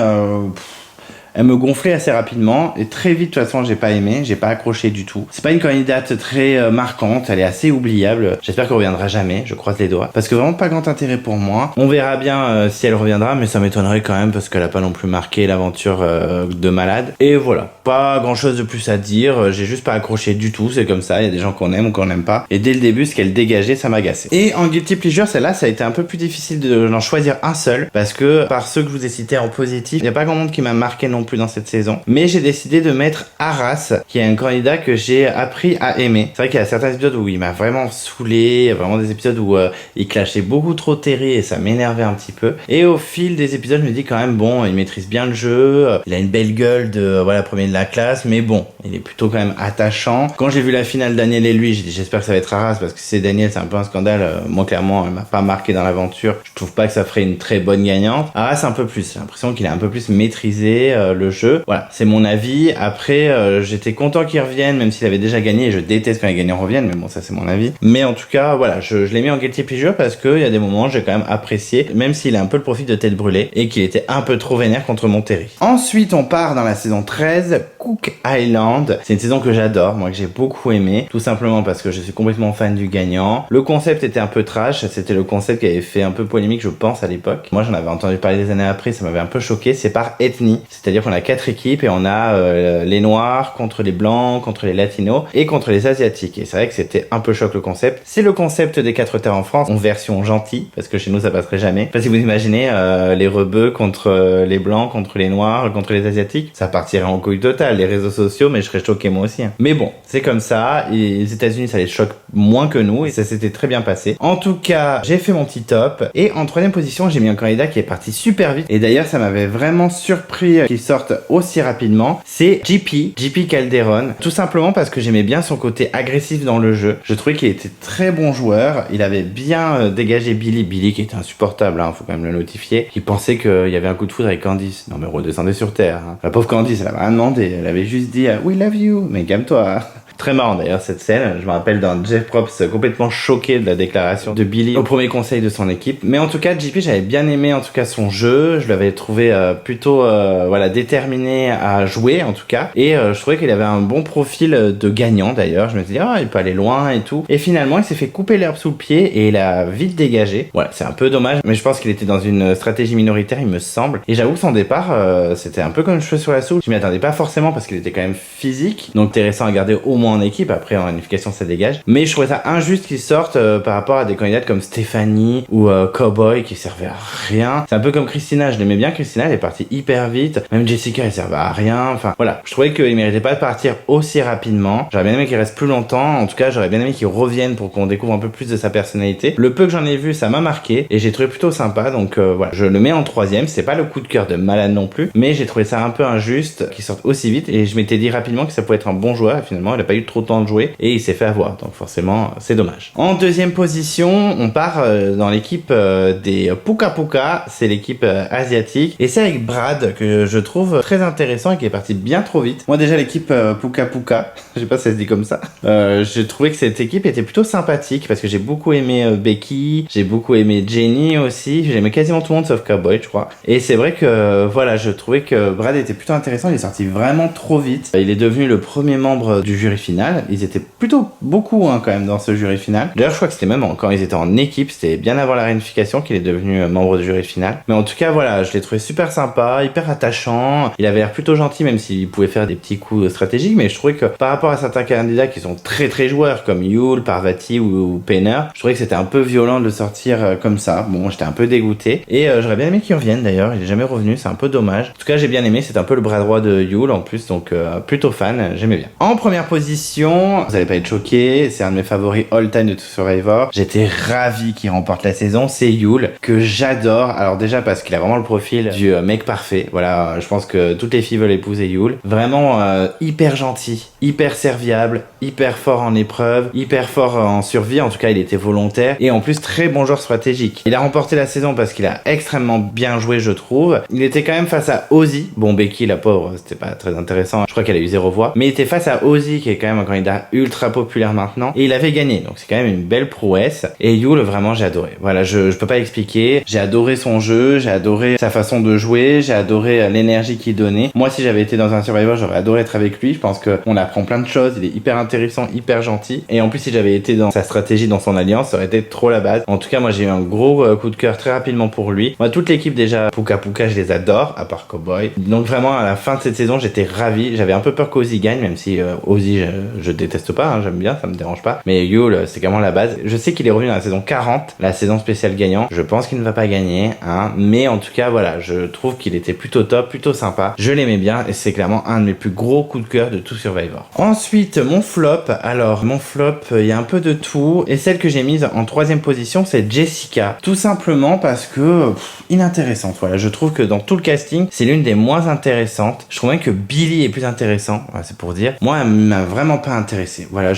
elle me gonflait assez rapidement et très vite, de toute façon, j'ai pas aimé, j'ai pas accroché du tout. C'est pas une candidate très marquante, elle est assez oubliable. J'espère qu'elle reviendra jamais, je croise les doigts. Parce que vraiment pas grand intérêt pour moi. On verra bien si elle reviendra, mais ça m'étonnerait quand même parce qu'elle a pas non plus marqué l'aventure de malade. Et voilà, pas grand chose de plus à dire, j'ai juste pas accroché du tout, c'est comme ça, il y a des gens qu'on aime ou qu'on n'aime pas. Et dès le début, ce qu'elle dégageait, ça m'agaçait. Et en Guilty Pleasure, celle-là, ça a été un peu plus difficile d'en choisir un seul, parce que par ceux que je vous ai cités en positif, il y a pas grand monde qui m'a marqué non plus dans cette saison. Mais j'ai décidé de mettre Arras, qui est un candidat que j'ai appris à aimer. C'est vrai qu'il y a certains épisodes où il m'a vraiment saoulé, vraiment des épisodes où il clashait beaucoup trop Terry et ça m'énervait un petit peu. Et au fil des épisodes, je me dis quand même, bon, il maîtrise bien le jeu, il a une belle gueule de, voilà, premier de la classe, mais bon, il est plutôt quand même attachant. Quand j'ai vu la finale Daniel et lui, j'ai dit, j'espère que ça va être Arras, parce que si c'est Daniel, c'est un peu un scandale. Moi, clairement, elle m'a pas marqué dans l'aventure. Je trouve pas que ça ferait une très bonne gagnante. Arras, un peu plus. J'ai l'impression qu'il a un peu plus maîtrisé le jeu. Voilà, c'est mon avis. Après, j'étais content qu'il revienne, même s'il avait déjà gagné. Et je déteste quand les gagnants reviennent, mais bon, ça c'est mon avis. Mais en tout cas, voilà, je l'ai mis en Guilty Pleasure parce qu'il y a des moments j'ai quand même apprécié, même s'il a un peu le profil de tête brûlée et qu'il était un peu trop vénère contre Monterrey. Ensuite, on part dans la saison 13, Cook Island. C'est une saison que j'adore, moi que j'ai beaucoup aimé, tout simplement parce que je suis complètement fan du gagnant. Le concept était un peu trash, c'était le concept qui avait fait un peu polémique, je pense, à l'époque. Moi, j'en avais entendu parler des années après, ça m'avait un peu choqué. C'est par ethnie, c'est-à-dire qu'on a 4 équipes et on a les noirs contre les blancs, contre les latinos et contre les asiatiques. Et c'est vrai que c'était un peu choc le concept. C'est le concept des 4 terres en France en version gentille, parce que chez nous ça passerait jamais. Enfin, si vous imaginez les rebeux contre les blancs, contre les noirs, contre les asiatiques, ça partirait en couille totale, les réseaux sociaux, mais je serais choqué moi aussi. Mais bon, c'est comme ça. Et les États-Unis ça les choque moins que nous et ça s'était très bien passé. En tout cas, j'ai fait mon petit top et en 3e position j'ai mis un candidat qui est parti super vite. Et d'ailleurs ça m'avait vraiment surpris qu'il sorte aussi rapidement. C'est JP Calderon. Tout simplement parce que j'aimais bien son côté agressif dans le jeu. Je trouvais qu'il était très bon joueur. Il avait bien dégagé Billy qui était insupportable, hein, faut quand même le notifier. Qui pensait qu'il y avait un coup de foudre avec Candice. Non mais redescendez sur terre. Hein. La pauvre Candice, elle avait rien demandé. Elle avait juste dit We love you. Mais calme-toi. Très marrant d'ailleurs cette scène, je me rappelle d'un Jeff Probst complètement choqué de la déclaration de Billy au premier conseil de son équipe. Mais en tout cas, JP, j'avais bien aimé en tout cas son jeu, je l'avais trouvé plutôt voilà, déterminé à jouer en tout cas. Et je trouvais qu'il avait un bon profil de gagnant d'ailleurs, je me suis dit il peut aller loin et tout. Et finalement il s'est fait couper l'herbe sous le pied et il a vite dégagé. Voilà, c'est un peu dommage, mais je pense qu'il était dans une stratégie minoritaire il me semble. Et j'avoue que son départ, c'était un peu comme cheveux sur la soupe. Je m'y attendais pas forcément parce qu'il était quand même physique, donc intéressant à garder au moins en équipe, après en unification ça dégage, mais je trouvais ça injuste qu'ils sortent par rapport à des candidates comme Stéphanie ou Cowboy qui servaient à rien. C'est un peu comme Christina, je l'aimais bien Christina, elle est partie hyper vite, même Jessica elle servait à rien, enfin voilà, je trouvais qu'il méritait pas de partir aussi rapidement. J'aurais bien aimé qu'il reste plus longtemps, en tout cas j'aurais bien aimé qu'il revienne pour qu'on découvre un peu plus de sa personnalité. Le peu que j'en ai vu ça m'a marqué et j'ai trouvé plutôt sympa, donc voilà, je le mets en 3e, c'est pas le coup de cœur de malade non plus, mais j'ai trouvé ça un peu injuste qu'il sorte aussi vite et je m'étais dit rapidement que ça pouvait être un bon joueur et finalement il a pas eu trop de temps de jouer et il s'est fait avoir, donc forcément c'est dommage. En 2e position on part dans l'équipe des Puka Puka, c'est l'équipe asiatique et c'est avec Brad que je trouve très intéressant et qui est parti bien trop vite. Moi déjà l'équipe Puka Puka, je sais pas si ça se dit comme ça, j'ai trouvé que cette équipe était plutôt sympathique parce que j'ai beaucoup aimé Becky, j'ai beaucoup aimé Jenny aussi, j'ai aimé quasiment tout le monde sauf Cowboy je crois, et c'est vrai que voilà, je trouvais que Brad était plutôt intéressant, il est sorti vraiment trop vite, il est devenu le premier membre du jury final. Ils étaient plutôt beaucoup quand même dans ce jury final. D'ailleurs, je crois que c'était même quand ils étaient en équipe, c'était bien avant la réunification qu'il est devenu membre du jury final. Mais en tout cas, voilà, je l'ai trouvé super sympa, hyper attachant. Il avait l'air plutôt gentil, même s'il pouvait faire des petits coups stratégiques. Mais je trouvais que par rapport à certains candidats qui sont très très joueurs, comme Yul, Parvati ou Painter, je trouvais que c'était un peu violent de le sortir comme ça. Bon, j'étais un peu dégoûté. Et j'aurais bien aimé qu'il revienne d'ailleurs. Il est jamais revenu, c'est un peu dommage. En tout cas, j'ai bien aimé. C'est un peu le bras droit de Yul en plus, donc plutôt fan. J'aimais bien. En première position, vous allez pas être choqués, c'est un de mes favoris all-time de tout Survivor. J'étais ravi qu'il remporte la saison. C'est Yul, que j'adore. Alors déjà parce qu'il a vraiment le profil du mec parfait. Voilà, je pense que toutes les filles veulent épouser Yul. Vraiment hyper gentil, hyper serviable, hyper fort en épreuve, hyper fort en survie. En tout cas, il était volontaire et en plus très bon joueur stratégique. Il a remporté la saison parce qu'il a extrêmement bien joué, je trouve. Il était quand même face à Ozzy. Bon, Becky, la pauvre, c'était pas très intéressant. Je crois qu'elle a eu 0 voix. Mais il était face à Ozzy, qui est quand même un candidat ultra populaire maintenant. Et il avait gagné. Donc c'est quand même une belle prouesse. Et Yul, vraiment, j'ai adoré. Voilà, je peux pas expliquer. J'ai adoré son jeu. J'ai adoré sa façon de jouer. J'ai adoré l'énergie qu'il donnait. Moi, si j'avais été dans un Survivor, j'aurais adoré être avec lui. Je pense qu'on apprend plein de choses. Il est hyper intéressant, hyper gentil. Et en plus, si j'avais été dans sa stratégie, dans son alliance, ça aurait été trop la base. En tout cas, moi, j'ai eu un gros coup de cœur très rapidement pour lui. Moi, toute l'équipe déjà, Puka Puka, je les adore, à part Cowboy. Donc vraiment, à la fin de cette saison, j'étais ravi. J'avais un peu peur qu'Ozzy gagne, même si Ozzy, je déteste pas, j'aime bien, ça me dérange pas. Mais Yul, c'est vraiment la base. Je sais qu'il est revenu dans la saison 40, la saison spéciale gagnant. Je pense qu'il ne va pas gagner, mais en tout cas, voilà, je trouve qu'il était plutôt top, plutôt sympa. Je l'aimais bien et c'est clairement un de mes plus gros coups de cœur de tout Survivor. Ensuite, mon flop. Alors, mon flop, il y a un peu de tout. Et celle que j'ai mise en 3e position, c'est Jessica. Tout simplement parce que, inintéressante. Voilà, je trouve que dans tout le casting, c'est l'une des moins intéressantes. Je trouve même que Billy est plus intéressant. Voilà, c'est pour dire. Moi, elle m'a vraiment pas intéressé. Voilà,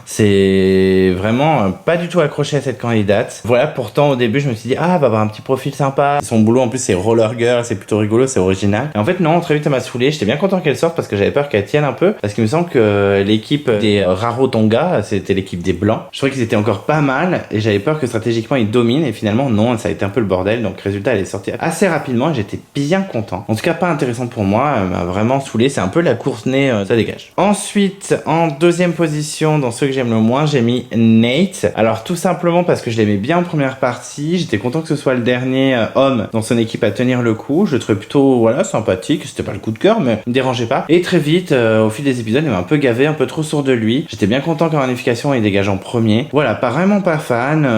c'est vraiment pas du tout accroché à cette candidate. Voilà, pourtant au début je me suis dit va avoir un petit profil sympa. Son boulot en plus c'est roller girl, c'est plutôt rigolo, c'est original. Et en fait non, très vite elle m'a saoulé. J'étais bien content qu'elle sorte parce que j'avais peur qu'elle tienne un peu. Parce qu'il me semble que l'équipe des Rarotonga, c'était l'équipe des Blancs. Je trouvais qu'ils étaient encore pas mal et j'avais peur que stratégiquement ils dominent. Et finalement non, ça a été un peu le bordel. Donc résultat elle est sortie assez rapidement et j'étais bien content. En tout cas pas intéressant pour moi, elle m'a vraiment saoulé. C'est un peu la course-nez, ça dégage. Ensuite en 2e position, dans ceux que j'aime le moins, j'ai mis Nate. Alors tout simplement parce que je l'aimais bien en première partie, j'étais content que ce soit le dernier homme dans son équipe à tenir le coup. Je le trouvais plutôt sympathique, c'était pas le coup de cœur mais me dérangeait pas. Et très vite au fil des épisodes, il m'a un peu gavé, un peu trop sourd de lui. J'étais bien content qu'en réunification il dégage en premier. Voilà, pas vraiment pas fan,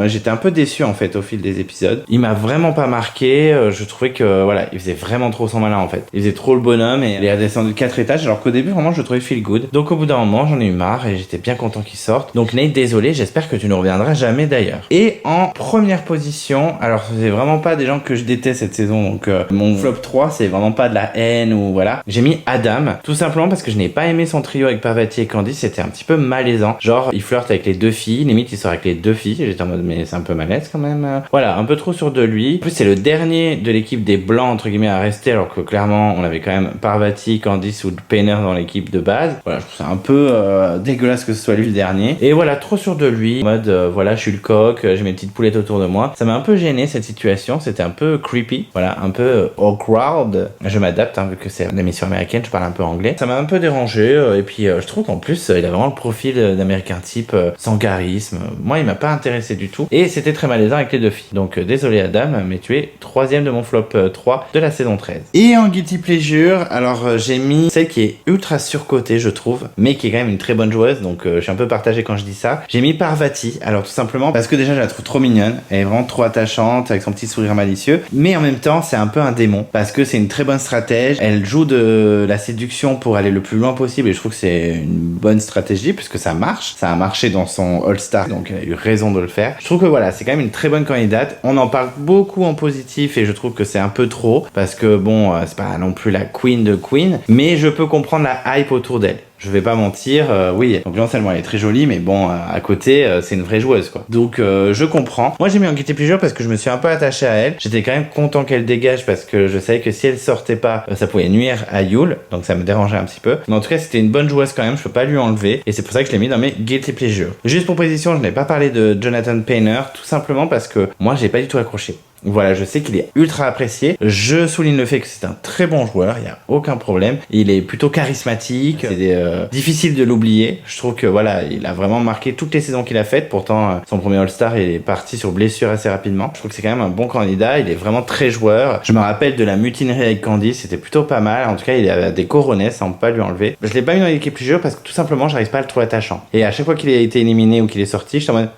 j'étais un peu déçu en fait au fil des épisodes. Il m'a vraiment pas marqué, je trouvais que il faisait vraiment trop son malin en fait. Il faisait trop le bonhomme et il est redescendu de 4 étages alors qu'au début vraiment je le trouvais feel good. Donc au bout d'un moment j'en ai eu marre et j'étais bien content qu'il sorte. Donc Nate, désolé, j'espère que tu ne reviendras jamais d'ailleurs. Et en première position, alors c'est vraiment pas des gens que je déteste cette saison, donc mon flop 3 c'est vraiment pas de la haine ou voilà. J'ai mis Adam, tout simplement parce que je n'ai pas aimé son trio avec Parvati et Candice, c'était un petit peu malaisant. Genre il flirte avec les 2 filles, limite il sort avec les 2 filles, j'étais en mode mais c'est un peu malaise quand même. Voilà, un peu trop sûr de lui. En plus c'est le dernier de l'équipe des Blancs entre guillemets à rester alors que clairement on avait quand même Parvati, Candice ou Painter dans l'équipe de base. Voilà, je trouve ça un peu dégueulasse que ce soit lui le dernier. Et voilà, trop sûr de lui, en mode voilà, je suis le coq, j'ai mes petites poulettes autour de moi. Ça m'a un peu gêné cette situation, c'était un peu creepy, voilà, un peu awkward. Je m'adapte vu que c'est une émission américaine, je parle un peu anglais. Ça m'a un peu dérangé et puis je trouve qu'en plus il a vraiment le profil d'américain type sans charisme. Moi il m'a pas intéressé du tout et c'était très malaisant avec les 2 filles. Donc désolé Adam, mais tu es 3e de mon flop 3 de la saison 13. Et en guilty pleasure, alors j'ai mis celle qui est ultra surcotée je trouve, mais qui est quand même une très bonne joueuse, donc je suis un peu partagé quand je dis ça. J'ai mis Parvati, alors tout simplement parce que déjà je la trouve trop mignonne, elle est vraiment trop attachante avec son petit sourire malicieux, mais en même temps c'est un peu un démon parce que c'est une très bonne stratège, elle joue de la séduction pour aller le plus loin possible et je trouve que c'est une bonne stratégie puisque ça marche, ça a marché dans son All-Star donc elle a eu raison de le faire. Je trouve que voilà, c'est quand même une très bonne candidate, on en parle beaucoup en positif et je trouve que c'est un peu trop parce que bon, c'est pas non plus la queen de queen, mais je peux comprendre la hype autour d'elle. Je vais pas mentir, oui, ambiancellement elle est très jolie, mais bon, à côté, c'est une vraie joueuse, quoi. Donc, je comprends. Moi, j'ai mis en guilty pleasure parce que je me suis un peu attaché à elle. J'étais quand même content qu'elle dégage parce que je savais que si elle sortait pas, ça pouvait nuire à Yul, donc ça me dérangeait un petit peu. Mais en tout cas, c'était une bonne joueuse quand même, je peux pas lui enlever, et c'est pour ça que je l'ai mis dans mes guilty pleasure. Juste pour position, je n'ai pas parlé de Jonathan Painter, tout simplement parce que moi, j'ai pas du tout accroché. Voilà, je sais qu'il est ultra apprécié. Je souligne le fait que c'est un très bon joueur, il n'y a aucun problème. Il est plutôt charismatique, c'est difficile de l'oublier. Je trouve que voilà, il a vraiment marqué toutes les saisons qu'il a faites. Pourtant, son premier All-Star, il est parti sur blessure assez rapidement. Je trouve que c'est quand même un bon candidat. Il est vraiment très joueur. Je me rappelle de la mutinerie avec Candy, c'était plutôt pas mal. En tout cas, il a des coronets, ça on peut pas lui enlever. Je l'ai pas mis dans l'équipe plus parce que tout simplement, j'arrive pas à le trouver attachant. Et à chaque fois qu'il a été éliminé ou qu'il est sorti, je suis en mode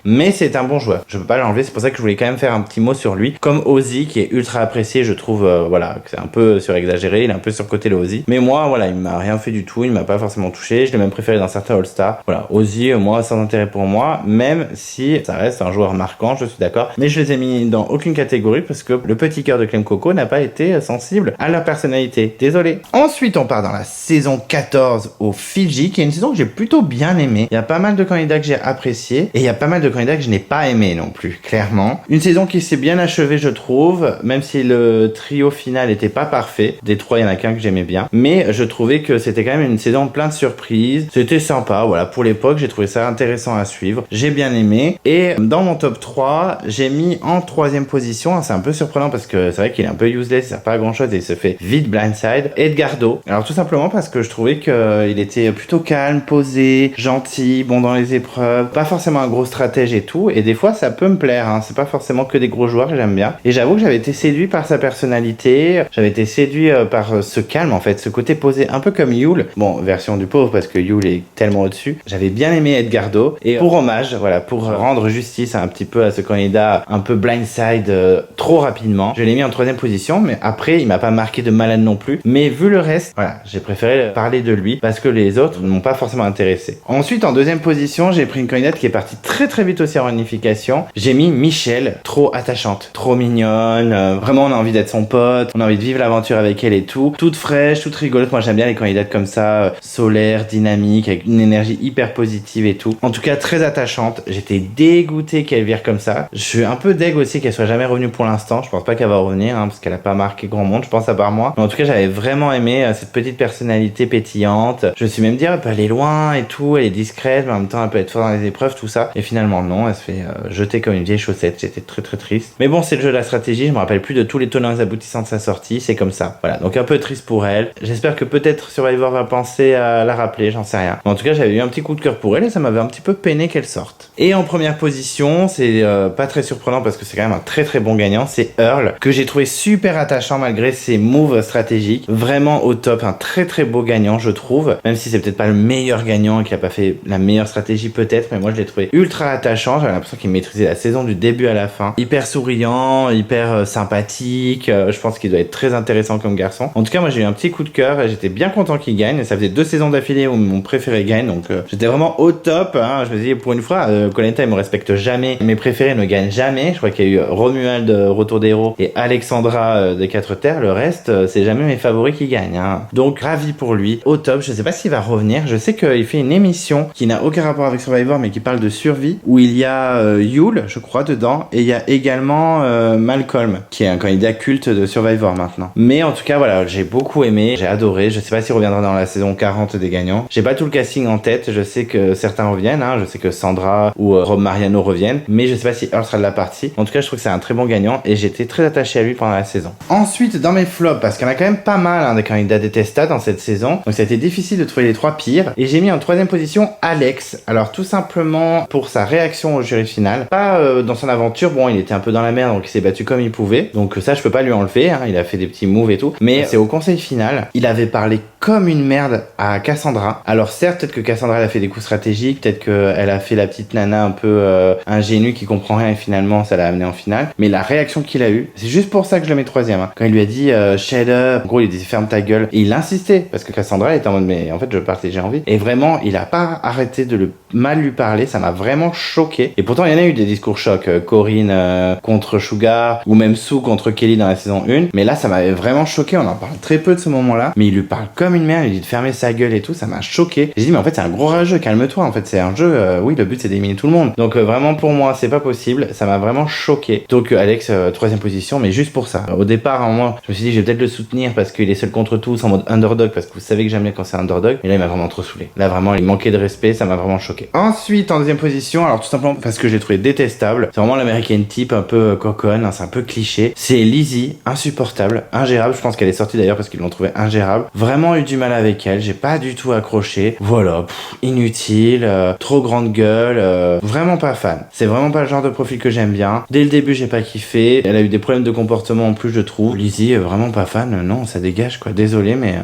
mais c'est un bon joueur. Je peux pas l'enlever, c'est pour ça que je voulais quand même faire un petit mot sur lui. Comme Ozzy, qui est ultra apprécié, je trouve, voilà, c'est un peu surexagéré, il est un peu surcoté le Ozzy. Mais moi, voilà, il m'a rien fait du tout, il m'a pas forcément touché, je l'ai même préféré dans certains All-Stars. Voilà, Ozzy, moi, sans intérêt pour moi, même si ça reste un joueur marquant, je suis d'accord. Mais je les ai mis dans aucune catégorie parce que le petit cœur de Clem Coco n'a pas été sensible à leur personnalité. Désolé. Ensuite, on part dans la saison 14 au Fidji, qui est une saison que j'ai plutôt bien aimée. Il y a pas mal de candidats que j'ai appréciés et il y a pas mal de candidats que je n'ai pas aimé non plus, clairement. Une saison qui s'est bien achevée, je trouve, même si le trio final n'était pas parfait. Des trois, il y en a qu'un que j'aimais bien. Mais je trouvais que c'était quand même une saison plein de surprises. C'était sympa, voilà. Pour l'époque, j'ai trouvé ça intéressant à suivre. J'ai bien aimé. Et dans mon top 3, j'ai mis en 3e position, c'est un peu surprenant parce que c'est vrai qu'il est un peu useless, il sert pas à grand chose et il se fait vite blindside, Edgardo. Alors tout simplement parce que je trouvais qu'il était plutôt calme, posé, gentil, bon dans les épreuves, pas forcément un gros stratège et tout, et des fois ça peut me plaire, hein. C'est pas forcément que des gros joueurs que j'aime bien, et j'avoue que j'avais été séduit par sa personnalité, j'avais été séduit par ce calme en fait, ce côté posé, un peu comme Yule, bon version du pauvre parce que Yule est tellement au-dessus. J'avais bien aimé Edgardo, et pour hommage, voilà, pour rendre justice un petit peu à ce candidat un peu blindside trop rapidement, je l'ai mis en 3e position, mais après il m'a pas marqué de malade non plus, mais vu le reste, voilà, j'ai préféré parler de lui parce que les autres ne m'ont pas forcément intéressé. Ensuite en 2e position, j'ai pris une candidate qui est partie très vite aussi en unification. J'ai mis Michelle, trop attachante, trop mignonne, vraiment on a envie d'être son pote, on a envie de vivre l'aventure avec elle et tout, toute fraîche, toute rigolote. Moi j'aime bien les candidates comme ça, solaires, dynamiques, avec une énergie hyper positive et tout. En tout cas très attachante. J'étais dégoûté qu'elle vire comme ça. Je suis un peu deg aussi qu'elle soit jamais revenue pour l'instant. Je pense pas qu'elle va revenir, hein, parce qu'elle a pas marqué grand monde, je pense, à part moi. Mais en tout cas j'avais vraiment aimé cette petite personnalité pétillante. Je me suis même dit elle peut aller loin et tout, elle est discrète mais en même temps elle peut être forte dans les épreuves, tout ça. Et finalement non, elle se fait jeter comme une vieille chaussette. J'étais très triste. Mais bon, c'est le jeu de la stratégie, je me rappelle plus de tous les tenants et aboutissants de sa sortie, c'est comme ça. Voilà, donc un peu triste pour elle. J'espère que peut-être Survivor va penser à la rappeler, j'en sais rien. Mais en tout cas, j'avais eu un petit coup de cœur pour elle et ça m'avait un petit peu peiné qu'elle sorte. Et en première position, c'est pas très surprenant parce que c'est quand même un très bon gagnant, c'est Earl, que j'ai trouvé super attachant malgré ses moves stratégiques. Vraiment au top, un très beau gagnant, je trouve. Même si c'est peut-être pas le meilleur gagnant et qu'il a pas fait la meilleure stratégie peut-être, mais moi je l'ai trouvé ultra attachant. J'avais l'impression qu'il maîtrisait la saison du début à la fin. Hyper souriant, hyper sympathique. Je pense qu'il doit être très intéressant comme garçon. En tout cas, moi j'ai eu un petit coup de cœur et j'étais bien content qu'il gagne. Ça faisait 2 saisons d'affilée où mon préféré gagne, donc j'étais vraiment au top. Hein. Je me dis pour une fois, Koh-Lanta il me respecte jamais. Mes préférés ne gagnent jamais. Je crois qu'il y a eu Romuald Retour des Héros et Alexandra des 4 Terres. Le reste, c'est jamais mes favoris qui gagnent. Hein. Donc ravi pour lui, au top. Je sais pas s'il va revenir. Je sais qu'il fait une émission qui n'a aucun rapport avec Survivor mais qui parle de survie où il y a Yule, je crois, dedans, et il y a également Malcolm qui est un candidat culte de Survivor maintenant. Mais en tout cas voilà, j'ai beaucoup aimé, j'ai adoré. Je sais pas s'il reviendra dans la saison 40 des gagnants. J'ai pas tout le casting en tête, je sais que certains reviennent, hein. Je sais que Sandra ou Rob Mariano reviennent, mais je sais pas si Earl sera de la partie. En tout cas je trouve que c'est un très bon gagnant et j'étais très attaché à lui pendant la saison. Ensuite dans mes flops, parce qu'il y en a quand même pas mal, hein, des candidats détestables dans cette saison, donc ça a été difficile de trouver les 3 pires, et j'ai mis en 3e position Alex. Alors tout simplement pour sa réaction au jury final, pas dans son aventure, bon il était un peu dans la merde donc il s'est battu comme il pouvait, donc ça je peux pas lui enlever, hein, il a fait des petits moves et tout, mais c'est au conseil final, il avait parlé comme une merde à Cassandra. Alors certes, peut-être que Cassandra elle a fait des coups stratégiques, peut-être qu'elle a fait la petite nana un peu ingénue qui comprend rien et finalement ça l'a amené en finale, mais la réaction qu'il a eue, c'est juste pour ça que je le mets 3e, hein. Quand il lui a dit shut up, en gros il disait ferme ta gueule, et il insistait parce que Cassandra elle était en mode mais en fait je partais, j'ai envie, et vraiment il a pas arrêté de le mal lui parler, ça m'a vraiment choqué. Et pourtant il y en a eu des discours chocs, Corinne contre Sugar ou même Sue contre Kelly dans la saison 1, mais là ça m'avait vraiment choqué. On en parle très peu de ce moment-là, mais il lui parle comme une merde, il dit de fermer sa gueule et tout, ça m'a choqué. J'ai dit mais en fait c'est un gros rageux, calme-toi, en fait c'est un jeu, oui le but c'est d'éliminer tout le monde, donc vraiment pour moi c'est pas possible, ça m'a vraiment choqué. Donc Alex 3e position, mais juste pour ça. Au départ à un moment je me suis dit je vais peut-être le soutenir parce qu'il est seul contre tous en mode underdog, parce que vous savez que j'aime bien quand c'est underdog, mais là il m'a vraiment trop saoulé. Là vraiment il manquait de respect, ça m'a vraiment choqué. Ensuite en 2e position position, alors tout simplement parce que j'ai trouvé détestable. C'est vraiment l'American type un peu coconne, hein, c'est un peu cliché. C'est Lizzie, insupportable, ingérable. Je pense qu'elle est sortie d'ailleurs parce qu'ils l'ont trouvée ingérable. Vraiment eu du mal avec elle, j'ai pas du tout accroché. Voilà, inutile, trop grande gueule, vraiment pas fan. C'est vraiment pas le genre de profil que j'aime bien. Dès le début, j'ai pas kiffé. Elle a eu des problèmes de comportement en plus, je trouve. Lizzie, vraiment pas fan. Non, ça dégage quoi. Désolé, mais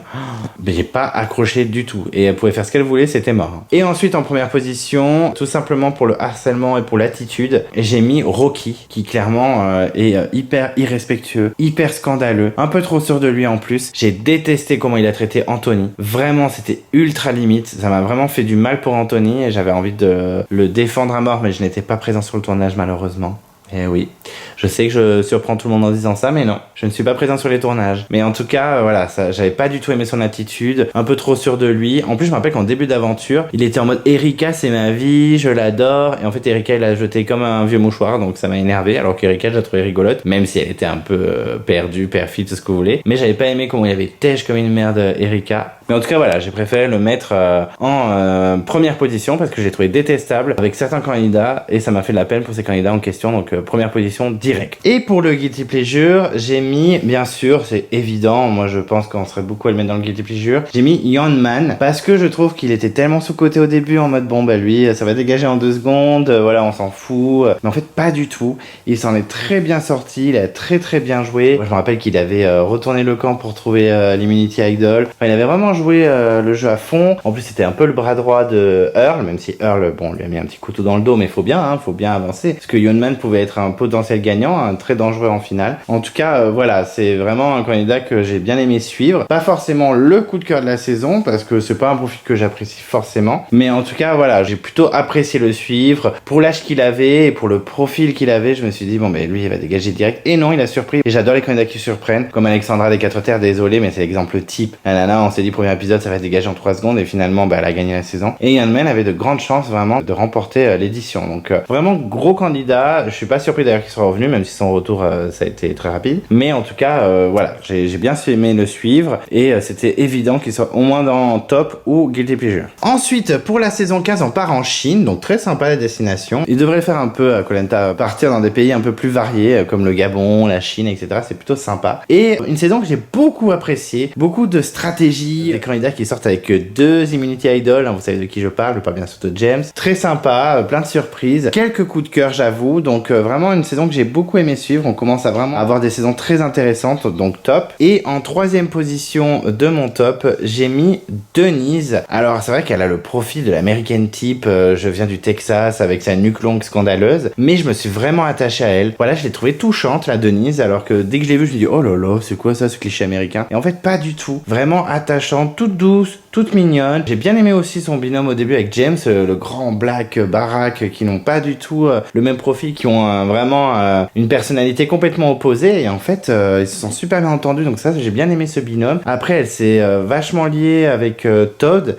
j'ai pas accroché du tout. Et elle pouvait faire ce qu'elle voulait, c'était mort. Et ensuite, en première position, tout simplement pour le harcèlement et pour l'attitude, j'ai mis Rocky, qui clairement est hyper irrespectueux, hyper scandaleux, un peu trop sûr de lui en plus. J'ai détesté comment il a traité Anthony. Vraiment, c'était ultra limite. Ça m'a vraiment fait du mal pour Anthony et j'avais envie de le défendre à mort, mais je n'étais pas présent sur le tournage malheureusement. Eh oui, je sais que je surprends tout le monde en disant ça, mais non, je ne suis pas présent sur les tournages. Mais en tout cas, voilà, ça, j'avais pas du tout aimé son attitude, un peu trop sûr de lui. En plus, je me rappelle qu'en début d'aventure, il était en mode Erika, c'est ma vie, je l'adore. Et en fait, Erika, il a jeté comme un vieux mouchoir, donc ça m'a énervé. Alors qu'Erika, je la trouvais rigolote, même si elle était un peu perdue, perfide, tout ce que vous voulez. Mais j'avais pas aimé comment il avait têche comme une merde Erika. Mais en tout cas, voilà, j'ai préféré le mettre en première position parce que j'ai trouvé détestable avec certains candidats et ça m'a fait de la peine pour ces candidats en question. Donc, première position direct. Et pour le Guilty Pleasure, j'ai mis, bien sûr, c'est évident, moi je pense qu'on serait beaucoup à le mettre dans le Guilty Pleasure, j'ai mis Young Man parce que je trouve qu'il était tellement sous-coté au début en mode bon bah lui ça va dégager en 2 secondes, voilà on s'en fout. Mais en fait pas du tout, il s'en est très bien sorti, il a très très bien joué. Moi, je me rappelle qu'il avait retourné le camp pour trouver l'Immunity Idol. Enfin, il avait vraiment joué le jeu à fond. En plus c'était un peu le bras droit de Earl, même si Earl bon lui a mis un petit couteau dans le dos, mais faut bien avancer parce que Young Man pouvait être un potentiel gagnant, un très dangereux en finale. En tout cas, voilà, c'est vraiment un candidat que j'ai bien aimé suivre. Pas forcément le coup de cœur de la saison, parce que c'est pas un profil que j'apprécie forcément. Mais en tout cas, voilà, j'ai plutôt apprécié le suivre. Pour l'âge qu'il avait et pour le profil qu'il avait, je me suis dit, bon, ben lui, il va dégager direct. Et non, il a surpris. Et j'adore les candidats qui surprennent. Comme Alexandra des 4 Terres, désolé, mais c'est l'exemple type. La nana, on s'est dit, premier épisode, ça va dégager en 3 secondes. Et finalement, bah, elle a gagné la saison. Et Young Man avait de grandes chances, vraiment, de remporter l'édition. Donc, vraiment gros candidat. Je suis pas surpris d'ailleurs qu'il soit revenu, même si son retour ça a été très rapide. Mais en tout cas, voilà, j'ai bien aimé le suivre et c'était évident qu'il soit au moins dans top ou Guilty Pleasure. Ensuite, pour la saison 15, on part en Chine, donc très sympa la destination. Il devrait faire un peu, Koh Lanta, partir dans des pays un peu plus variés, comme le Gabon, la Chine, etc. C'est plutôt sympa. Et une saison que j'ai beaucoup appréciée, beaucoup de stratégies, des candidats qui sortent avec 2 Immunity Idol, hein, vous savez de qui je parle bien sûr de James. Très sympa, plein de surprises, quelques coups de cœur j'avoue, donc vraiment une saison que j'ai beaucoup aimé suivre. On commence à vraiment avoir des saisons très intéressantes, donc top. Et en 3e position de mon top, j'ai mis Denise. Alors c'est vrai qu'elle a le profil de l'American type, je viens du Texas avec sa nuque longue scandaleuse, mais je me suis vraiment attaché à elle. Voilà, je l'ai trouvée touchante la Denise, alors que dès que je l'ai vue, je me dis oh là là, c'est quoi ça ce cliché américain? Et en fait pas du tout, vraiment attachante, toute douce, toute mignonne. J'ai bien aimé aussi son binôme au début avec James, le grand black barack, qui n'ont pas du tout le même profil, qui ont vraiment une personnalité complètement opposée, et en fait ils se sont super bien entendus, donc ça j'ai bien aimé ce binôme. Après elle s'est vachement liée avec Todd,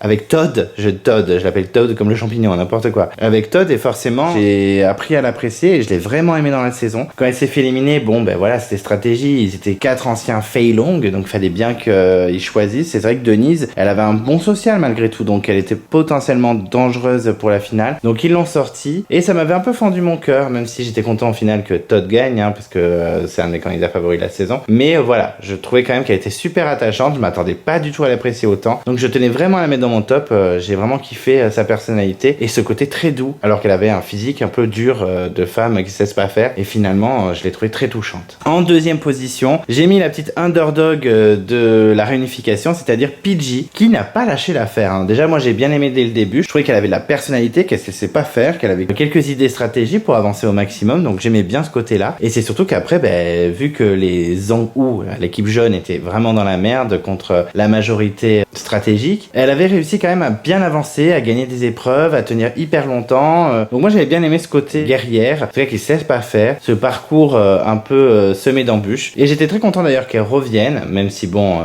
je l'appelle Todd comme le champignon, n'importe quoi, avec Todd, et forcément j'ai appris à l'apprécier et je l'ai vraiment aimé dans la saison. Quand elle s'est fait éliminer, bon ben voilà, c'était stratégie, ils étaient 4 anciens Fei Long, donc fallait bien qu'ils choisissent. C'est vrai que Denise, elle avait un bon social malgré tout, donc elle était potentiellement dangereuse pour la finale, donc ils l'ont sortie et ça m'avait un peu fendu mon cœur, même si j'étais content au final que Todd gagne, hein, parce que c'est un des candidats favoris de la saison. Mais voilà, je trouvais quand même qu'elle était super attachante, je m'attendais pas du tout à l'apprécier autant, donc je tenais vraiment à la mettre dans mon top. J'ai vraiment kiffé sa personnalité et ce côté très doux, alors qu'elle avait un physique un peu dur de femme qui sait pas faire, et finalement je l'ai trouvée très touchante. En 2e position, j'ai mis la petite underdog de la réunification, c'est-à-dire PG, qui n'a pas lâché l'affaire, hein. Déjà moi j'ai bien aimé dès le début, je trouvais qu'elle avait de la personnalité, qu'elle sait pas faire, qu'elle avait quelques idées stratégies pour avancer au maximum, donc j'aimais bien ce côté-là. Et c'est surtout qu'après, vu que les Zhong-Hu, l'équipe jeune, était vraiment dans la merde contre la majorité stratégique, elle avait réussi quand même à bien avancer, à gagner des épreuves, à tenir hyper longtemps. Donc moi j'avais bien aimé ce côté guerrière, c'est vrai qu'il sait pas faire, ce parcours un peu semé d'embûches. Et j'étais très content d'ailleurs qu'elle revienne, même si bon,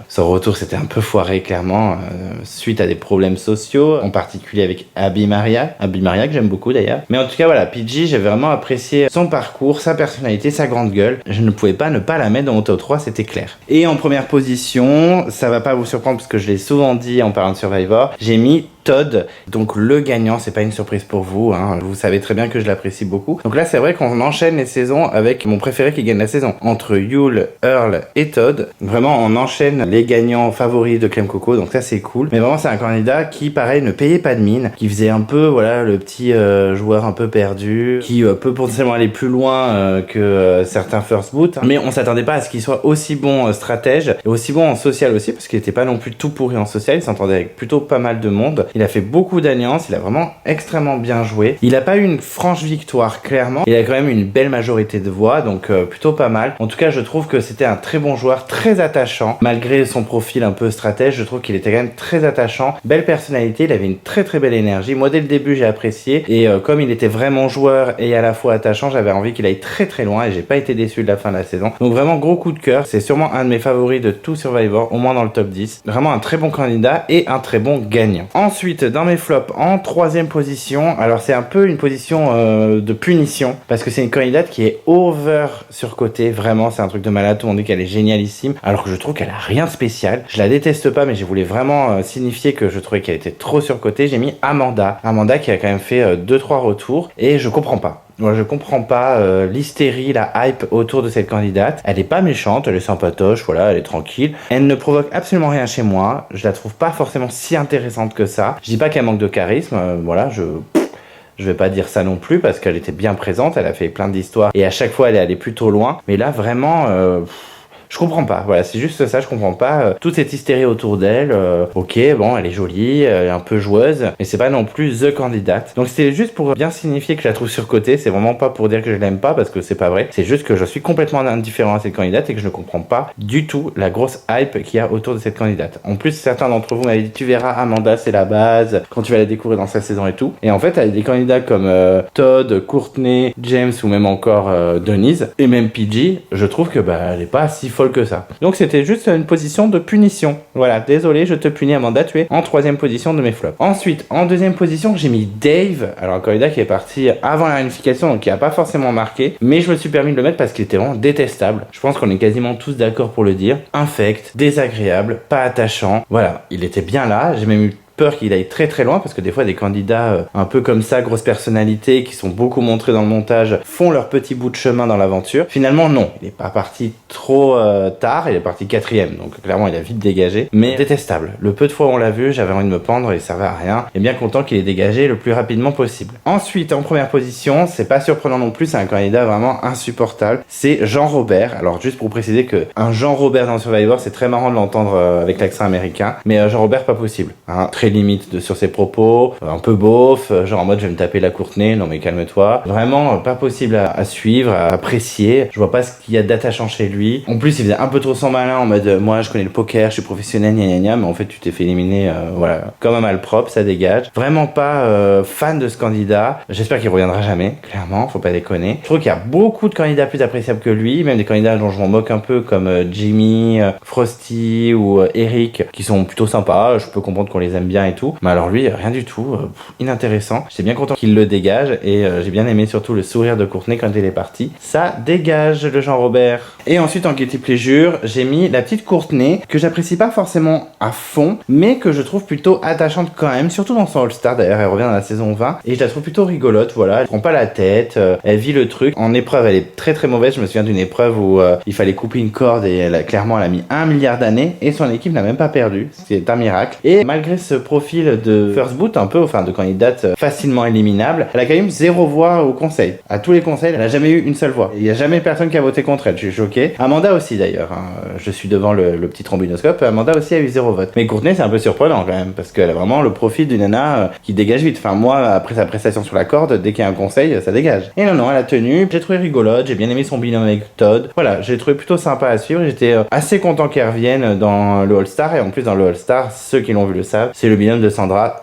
son retour c'était un peu foiré clairement, suite à des problèmes sociaux, en particulier avec Abby Maria que j'aime beaucoup d'ailleurs. Mais en tout cas voilà, PG, j'ai vraiment apprécié son parcours, sa personnalité, sa grande gueule. Je ne pouvais pas ne pas la mettre dans mon top 3, c'était clair. Et en première position, ça va pas vous surprendre parce que je l'ai souvent dit en parlant de Survivor, j'ai mis Todd. Donc le gagnant, c'est pas une surprise pour vous, hein. Vous savez très bien que je l'apprécie beaucoup. Donc là, c'est vrai qu'on enchaîne les saisons avec mon préféré qui gagne la saison. Entre Yule, Earl et Todd, vraiment on enchaîne les gagnants favoris de Clem Coco, donc ça c'est cool. Mais vraiment c'est un candidat qui, pareil, ne payait pas de mine, qui faisait un peu, voilà, le petit joueur un peu perdu, qui peut potentiellement aller plus loin que certains first boot. Mais on s'attendait pas à ce qu'il soit aussi bon stratège et aussi bon en social aussi, parce qu'il était pas non plus tout pourri en social, il s'entendait avec plutôt pas mal de monde. Il a fait beaucoup d'alliances, il a vraiment extrêmement bien joué. Il a pas eu une franche victoire, clairement. Il a quand même une belle majorité de voix, donc plutôt pas mal. En tout cas, je trouve que c'était un très bon joueur, très attachant. Malgré son profil un peu stratège, je trouve qu'il était quand même très attachant. Belle personnalité, il avait une très très belle énergie. Moi, dès le début, j'ai apprécié. Et comme il était vraiment joueur et à la fois attachant, j'avais envie qu'il aille très très loin et j'ai pas été déçu de la fin de la saison. Donc vraiment, gros coup de cœur. C'est sûrement un de mes favoris de tout Survivor, au moins dans le top 10. Vraiment un très bon candidat et un très bon gagnant. Ensuite, dans mes flops, en 3e position, alors c'est un peu une position de punition parce que c'est une candidate qui est over surcotée. Vraiment, c'est un truc de malade. Tout le monde dit qu'elle est génialissime, alors que je trouve qu'elle a rien de spécial. Je la déteste pas, mais je voulais vraiment signifier que je trouvais qu'elle était trop surcotée. J'ai mis Amanda. Amanda qui a quand même fait 2-3 retours et je comprends pas. Moi, je comprends pas l'hystérie, la hype autour de cette candidate. Elle est pas méchante, elle est sympatoche, voilà, elle est tranquille. Elle ne provoque absolument rien chez moi. Je la trouve pas forcément si intéressante que ça. Je dis pas qu'elle manque de charisme, voilà, je vais pas dire ça non plus parce qu'elle était bien présente, elle a fait plein d'histoires et à chaque fois elle est allée plutôt loin. Mais là, vraiment... je comprends pas, voilà, c'est juste ça, je comprends pas toute cette hystérie autour d'elle. Ok, bon, elle est jolie, elle est un peu joueuse, mais c'est pas non plus the candidate. Donc c'est juste pour bien signifier que je la trouve surcotée, c'est vraiment pas pour dire que je l'aime pas parce que c'est pas vrai. C'est juste que je suis complètement indifférent à cette candidate et que je ne comprends pas du tout la grosse hype qu'il y a autour de cette candidate. En plus, certains d'entre vous m'avaient dit tu verras Amanda, c'est la base quand tu vas la découvrir dans sa saison et tout. Et en fait, elle a des candidats comme Todd, Courtney, James ou même encore Denise et même PG. Je trouve que elle est pas si que ça. Donc c'était juste une position de punition. Voilà, désolé, je te punis Amanda, tu es en 3e position de mes flops. Ensuite, en 2e position, j'ai mis Dave. Alors un candidat qui est parti avant la réunification, donc qui a pas forcément marqué, mais je me suis permis de le mettre parce qu'il était vraiment détestable. Je pense qu'on est quasiment tous d'accord pour le dire. Infect, désagréable, pas attachant. Voilà, il était bien là, j'ai même eu peur qu'il aille très très loin parce que des fois des candidats un peu comme ça, grosse personnalité, qui sont beaucoup montrés dans le montage, font leur petit bout de chemin dans l'aventure. Finalement non, il est pas parti trop tard, il est parti 4e, donc clairement il a vite dégagé, mais détestable. Le peu de fois où on l'a vu, j'avais envie de me pendre et il servait à rien, et bien content qu'il ait dégagé le plus rapidement possible. Ensuite, en première position, c'est pas surprenant non plus, c'est un candidat vraiment insupportable, c'est Jean Robert. Alors juste pour préciser que un Jean Robert dans Survivor, c'est très marrant de l'entendre avec l'accent américain, mais Jean Robert pas possible, hein. Très limite sur ses propos, un peu beauf, genre en mode je vais me taper la Courtney, non mais calme-toi. Vraiment pas possible à suivre, à apprécier. Je vois pas ce qu'il y a d'attachant chez lui. En plus il faisait un peu trop son malin en mode moi je connais le poker, je suis professionnel, gna gna gna, mais en fait tu t'es fait éliminer, voilà, comme un malpropre, ça dégage. Vraiment pas fan de ce candidat. J'espère qu'il reviendra jamais, clairement, faut pas déconner. Je trouve qu'il y a beaucoup de candidats plus appréciables que lui, même des candidats dont je m'en moque un peu comme Jimmy, Frosty ou Eric, qui sont plutôt sympas. Je peux comprendre qu'on les aime bien et tout, mais alors lui rien du tout, inintéressant. J'étais bien content qu'il le dégage et j'ai bien aimé surtout le sourire de Courtney quand il est parti. Ça dégage le Jean Robert. Et ensuite en guilty pleasure, j'ai mis la petite Courtney que j'apprécie pas forcément à fond, mais que je trouve plutôt attachante quand même, surtout dans son All-Star. D'ailleurs elle revient dans la saison 20 et je la trouve plutôt rigolote. Voilà, elle prend pas la tête, elle vit le truc. En épreuve elle est très très mauvaise. Je me souviens d'une épreuve où il fallait couper une corde et clairement elle a mis 1 milliard d'années et son équipe n'a même pas perdu. C'est un miracle. Et malgré ce profil de first boot un peu, enfin de candidate facilement éliminable, elle a quand même 0 voix au conseil. À tous les conseils, elle a jamais eu une seule voix. Il y a jamais personne qui a voté contre elle, je suis choqué. Amanda aussi d'ailleurs, hein. Je suis devant le petit trombinoscope, Amanda aussi a eu 0 vote. Mais Courtney c'est un peu surprenant quand même, parce qu'elle a vraiment le profil d'une nana qui dégage vite. Enfin moi, après sa prestation sur la corde, dès qu'il y a un conseil, ça dégage. Et non, elle a tenu, j'ai trouvé rigolote, j'ai bien aimé son binôme avec Todd. Voilà, j'ai trouvé plutôt sympa à suivre, j'étais assez content qu'elle revienne dans le All-Star, et en plus dans le All-Star, ceux qui l'ont vu le savent, c'est le binôme de Sandra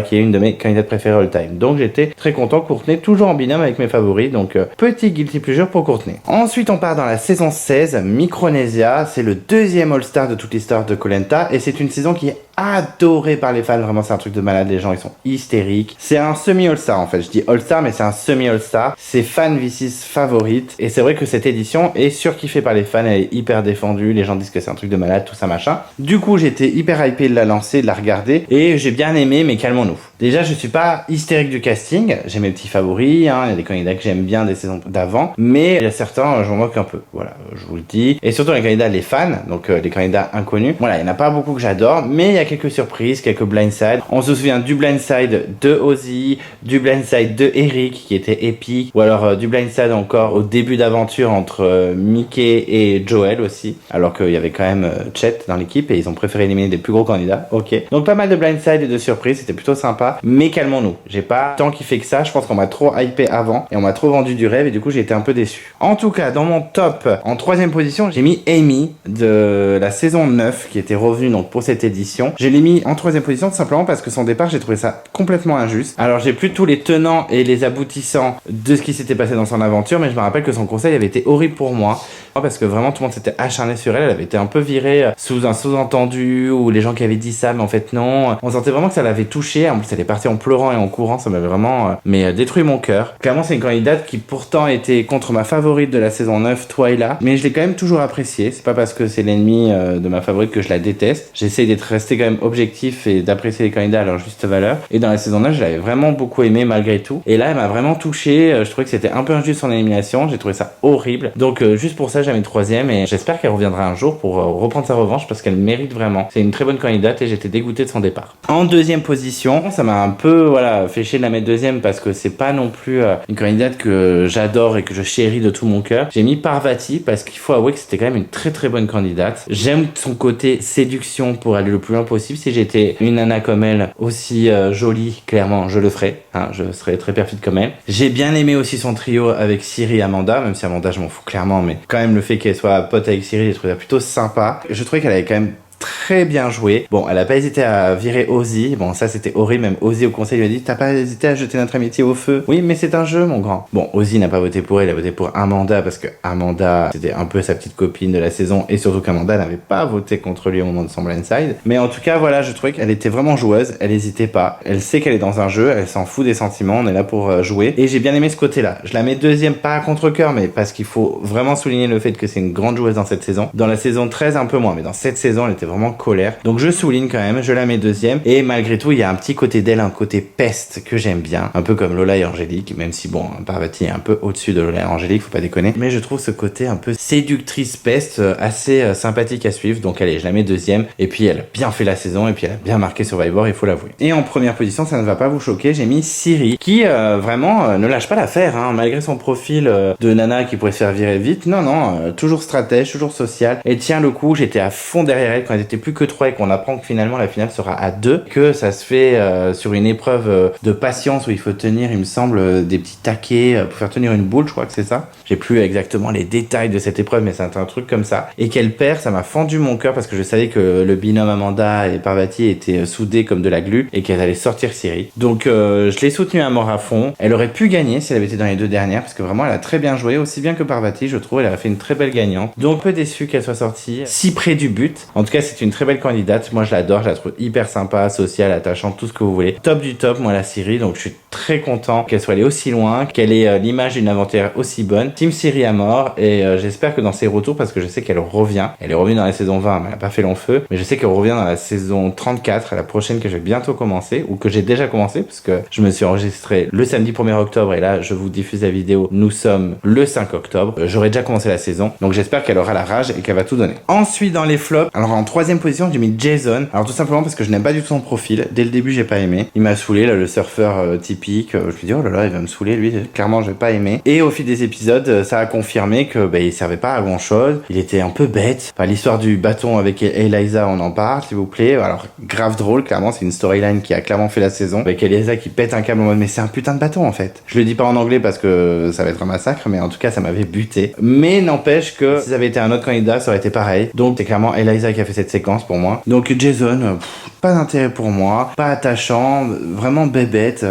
qui est une de mes candidates préférées all-time. Donc j'étais très content. Courtney toujours en binôme avec mes favoris, donc petit guilty pleasure pour Courtney. Ensuite on part dans la saison 16, Micronesia, c'est le 2e All-Star de toute l'histoire de Koh Lanta et c'est une saison qui est adoré par les fans, vraiment c'est un truc de malade, les gens ils sont hystériques. C'est un semi-all-star en fait, je dis all-star mais c'est un semi-all-star. C'est fan V6 favorite et c'est vrai que cette édition est surkiffée par les fans, elle est hyper défendue, les gens disent que c'est un truc de malade, tout ça machin. Du coup j'étais hyper hypé de la lancer, de la regarder et j'ai bien aimé, mais calmons-nous. Déjà je suis pas hystérique du casting, j'ai mes petits favoris, hein, il y a des candidats que j'aime bien des saisons d'avant, mais il y a certains, je m'en moque un peu, voilà, je vous le dis. Et surtout les candidats, les fans, donc les candidats inconnus, voilà, il n'y en a pas beaucoup que j'adore, mais il y a quelques surprises, quelques blindside. On se souvient du blindside de Ozzy, du blindside de Eric qui était épique, ou alors du blindside encore au début d'aventure entre Mickey et Joel aussi, alors qu'il y avait quand même Chet dans l'équipe et ils ont préféré éliminer des plus gros candidats, ok. Donc pas mal de blindside et de surprises, c'était plutôt sympa, mais calmons-nous, j'ai pas tant kiffé que ça, je pense qu'on m'a trop hypé avant et on m'a trop vendu du rêve et du coup j'ai été un peu déçu. En tout cas, dans mon top, en 3ème position, j'ai mis Amy de la saison 9 qui était revenue donc pour cette édition. Je l'ai mis en 3ème position tout simplement parce que son départ, j'ai trouvé ça complètement injuste. Alors j'ai plus tous les tenants et les aboutissants de ce qui s'était passé dans son aventure, mais je me rappelle que son conseil avait été horrible pour moi. Parce que vraiment tout le monde s'était acharné sur elle, elle avait été un peu virée sous un sous-entendu, ou les gens qui avaient dit ça mais en fait non. On sentait vraiment que ça l'avait touchée, en plus elle est partie en pleurant et en courant, ça m'avait vraiment détruit mon cœur. Clairement c'est une candidate qui pourtant était contre ma favorite de la saison 9, Twyla, mais je l'ai quand même toujours appréciée, c'est pas parce que c'est l'ennemi de ma favorite que je la déteste. J'essaie d'être resté quand même objectif et d'apprécier les candidats à leur juste valeur, et dans la saison 9 je l'avais vraiment beaucoup aimé malgré tout, et là elle m'a vraiment touché, je trouvais que c'était un peu injuste son élimination, j'ai trouvé ça horrible, donc juste pour ça j'ai mis 3ème et j'espère qu'elle reviendra un jour pour reprendre sa revanche parce qu'elle mérite vraiment. C'est une très bonne candidate et j'étais dégoûté de son départ. En 2ème position, ça m'a un peu fait chier de la mettre 2ème parce que c'est pas non plus une candidate que j'adore et que je chéris de tout mon cœur. J'ai mis Parvati parce qu'il faut avouer que c'était quand même une très très bonne candidate. J'aime son côté séduction pour aller le plus loin possible. Si j'étais une nana comme elle, aussi jolie, clairement je le ferais, hein, je serais très perfide comme elle. J'ai bien aimé aussi son trio avec Siri et Amanda, même si Amanda je m'en fous clairement, mais quand même le fait qu'elle soit pote avec Siri, j'ai trouvé ça plutôt sympa. Je trouvais qu'elle avait quand même très bien joué. Bon, elle a pas hésité à virer Ozzy. Bon, ça c'était horrible. Même Ozzy au conseil lui a dit t'as pas hésité à jeter notre amitié au feu. Oui, mais c'est un jeu, mon grand. Bon, Ozzy n'a pas voté pour elle, il a voté pour Amanda parce que Amanda c'était un peu sa petite copine de la saison et surtout qu'Amanda n'avait pas voté contre lui au moment de son blindside. Mais en tout cas, voilà, je trouvais qu'elle était vraiment joueuse. Elle hésitait pas. Elle sait qu'elle est dans un jeu. Elle s'en fout des sentiments. On est là pour jouer. Et j'ai bien aimé ce côté-là. Je la mets 2ème, pas à contre-cœur, mais parce qu'il faut vraiment souligner le fait que c'est une grande joueuse dans cette saison. Dans la saison 13, un peu moins, mais dans cette saison, elle était vraiment colère. Donc je souligne quand même, je la mets 2ème. Et malgré tout, il y a un petit côté d'elle, un côté peste que j'aime bien. Un peu comme Lola et Angélique, même si bon, Parvati est un peu au-dessus de Lola et Angélique, faut pas déconner. Mais je trouve ce côté un peu séductrice peste assez sympathique à suivre. Donc allez, je la mets 2ème. Et puis elle a bien fait la saison et puis elle a bien marqué Survivor, il faut l'avouer. Et en première position, ça ne va pas vous choquer, j'ai mis Siri, qui vraiment ne lâche pas l'affaire, hein, malgré son profil de nana qui pourrait se faire virer vite. Non, toujours stratège, toujours sociale. Et tient le coup, j'étais à fond derrière elle quand elle était plus que 3 et qu'on apprend que finalement la finale sera à 2, que ça se fait sur une épreuve de patience où il faut tenir, il me semble, des petits taquets pour faire tenir une boule, je crois que c'est ça. J'ai plus exactement les détails de cette épreuve, mais c'est un truc comme ça. Et qu'elle perd, ça m'a fendu mon cœur parce que je savais que le binôme Amanda et Parvati étaient soudés comme de la glu et qu'elle allait sortir Siri. Donc je l'ai soutenue à mort à fond. Elle aurait pu gagner si elle avait été dans les 2 dernières parce que vraiment elle a très bien joué, aussi bien que Parvati, je trouve. Elle a fait une très belle gagnante. Donc peu déçu qu'elle soit sortie si près du but. En tout cas, c'est une très belle candidate. Moi, je l'adore, je la trouve hyper sympa, sociale, attachante, tout ce que vous voulez. Top du top, moi, la Siri. Donc je suis très content qu'elle soit allée aussi loin, qu'elle ait l'image d'une aventurière aussi bonne. Team Siri à mort et j'espère que dans ses retours, parce que je sais qu'elle revient. Elle est revenue dans la saison 20, mais elle a pas fait long feu. Mais je sais qu'elle revient dans la saison 34, à la prochaine que je vais bientôt commencer, ou que j'ai déjà commencé, parce que je me suis enregistré le samedi 1er octobre et là, je vous diffuse la vidéo. Nous sommes le 5 octobre. J'aurai déjà commencé la saison. Donc j'espère qu'elle aura la rage et qu'elle va tout donner. Ensuite, dans les flops, alors en 3ème position, j'ai mis Jason. Alors tout simplement parce que je n'aime pas du tout son profil. Dès le début, j'ai pas aimé. Il m'a saoulé, là, le surfeur typique. Je me dis, oh là là, il va me saouler, lui. Clairement, j'ai pas aimé. Et au fil des épisodes, ça a confirmé que il servait pas à grand chose. Il était un peu bête. Enfin, l'histoire du bâton avec Eliza, on en parle, s'il vous plaît. Alors, grave drôle, clairement, c'est une storyline qui a clairement fait la saison. Avec Eliza qui pète un câble en mode, mais c'est un putain de bâton, en fait. Je le dis pas en anglais parce que ça va être un massacre, mais en tout cas, ça m'avait buté. Mais n'empêche que si ça avait été un autre candidat, ça aurait été pareil. Donc, c'est clairement Eliza qui a fait cette séquence pour moi. Donc, Jason, pas d'intérêt pour moi, pas attachant, vraiment bébête.